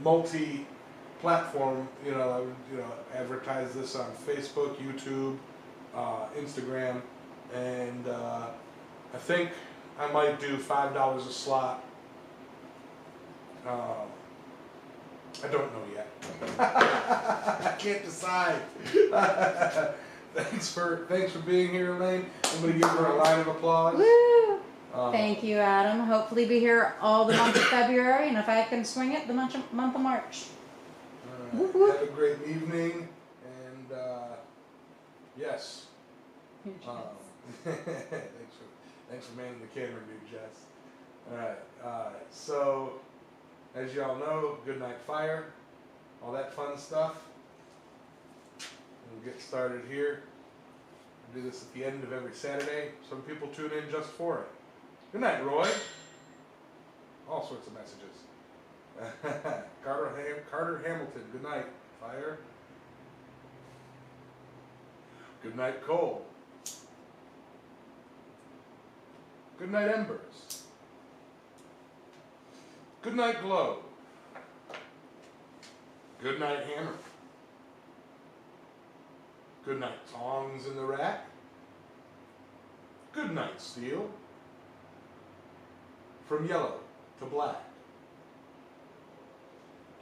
A: multi-platform, advertise this on Facebook, YouTube, Instagram, and I think I might do $5 a slot. I don't know yet. I can't decide. Thanks for being here, Elaine. I'm gonna give her a line of applause.
B: Woo! Thank you, Adam. Hopefully be here all the month of February, and if I can swing it, the month of March. Whoop, whoop.
A: Have a great evening, and yes. Thanks for manning the camera, dude, Jess. All right. So, as y'all know, good night, fire, all that fun stuff. We'll get started here. We do this at the end of every Saturday. Some people tune in just for it. Good night, Roy. All sorts of messages. Carter Hamilton, good night, fire. Good night, Cole. Good night, Embers. Good night, Glow. Good night, Hammer. Good night, Tongs in the rack. Good night, Steel. From yellow to black.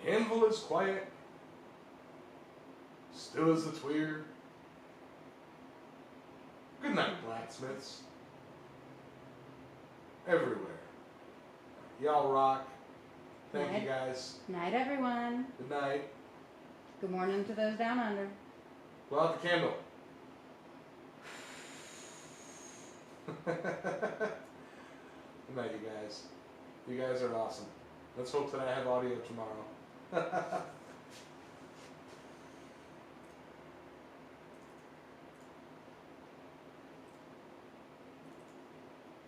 A: Anvil is quiet. Still as the tweer. Good night, blacksmiths. Everywhere. Y'all rock. Thank you, guys.
B: Night, everyone.
A: Good night.
B: Good morning to those down under.
A: Blow out the candle. Good night, you guys. You guys are awesome. Let's hope that I have audio tomorrow.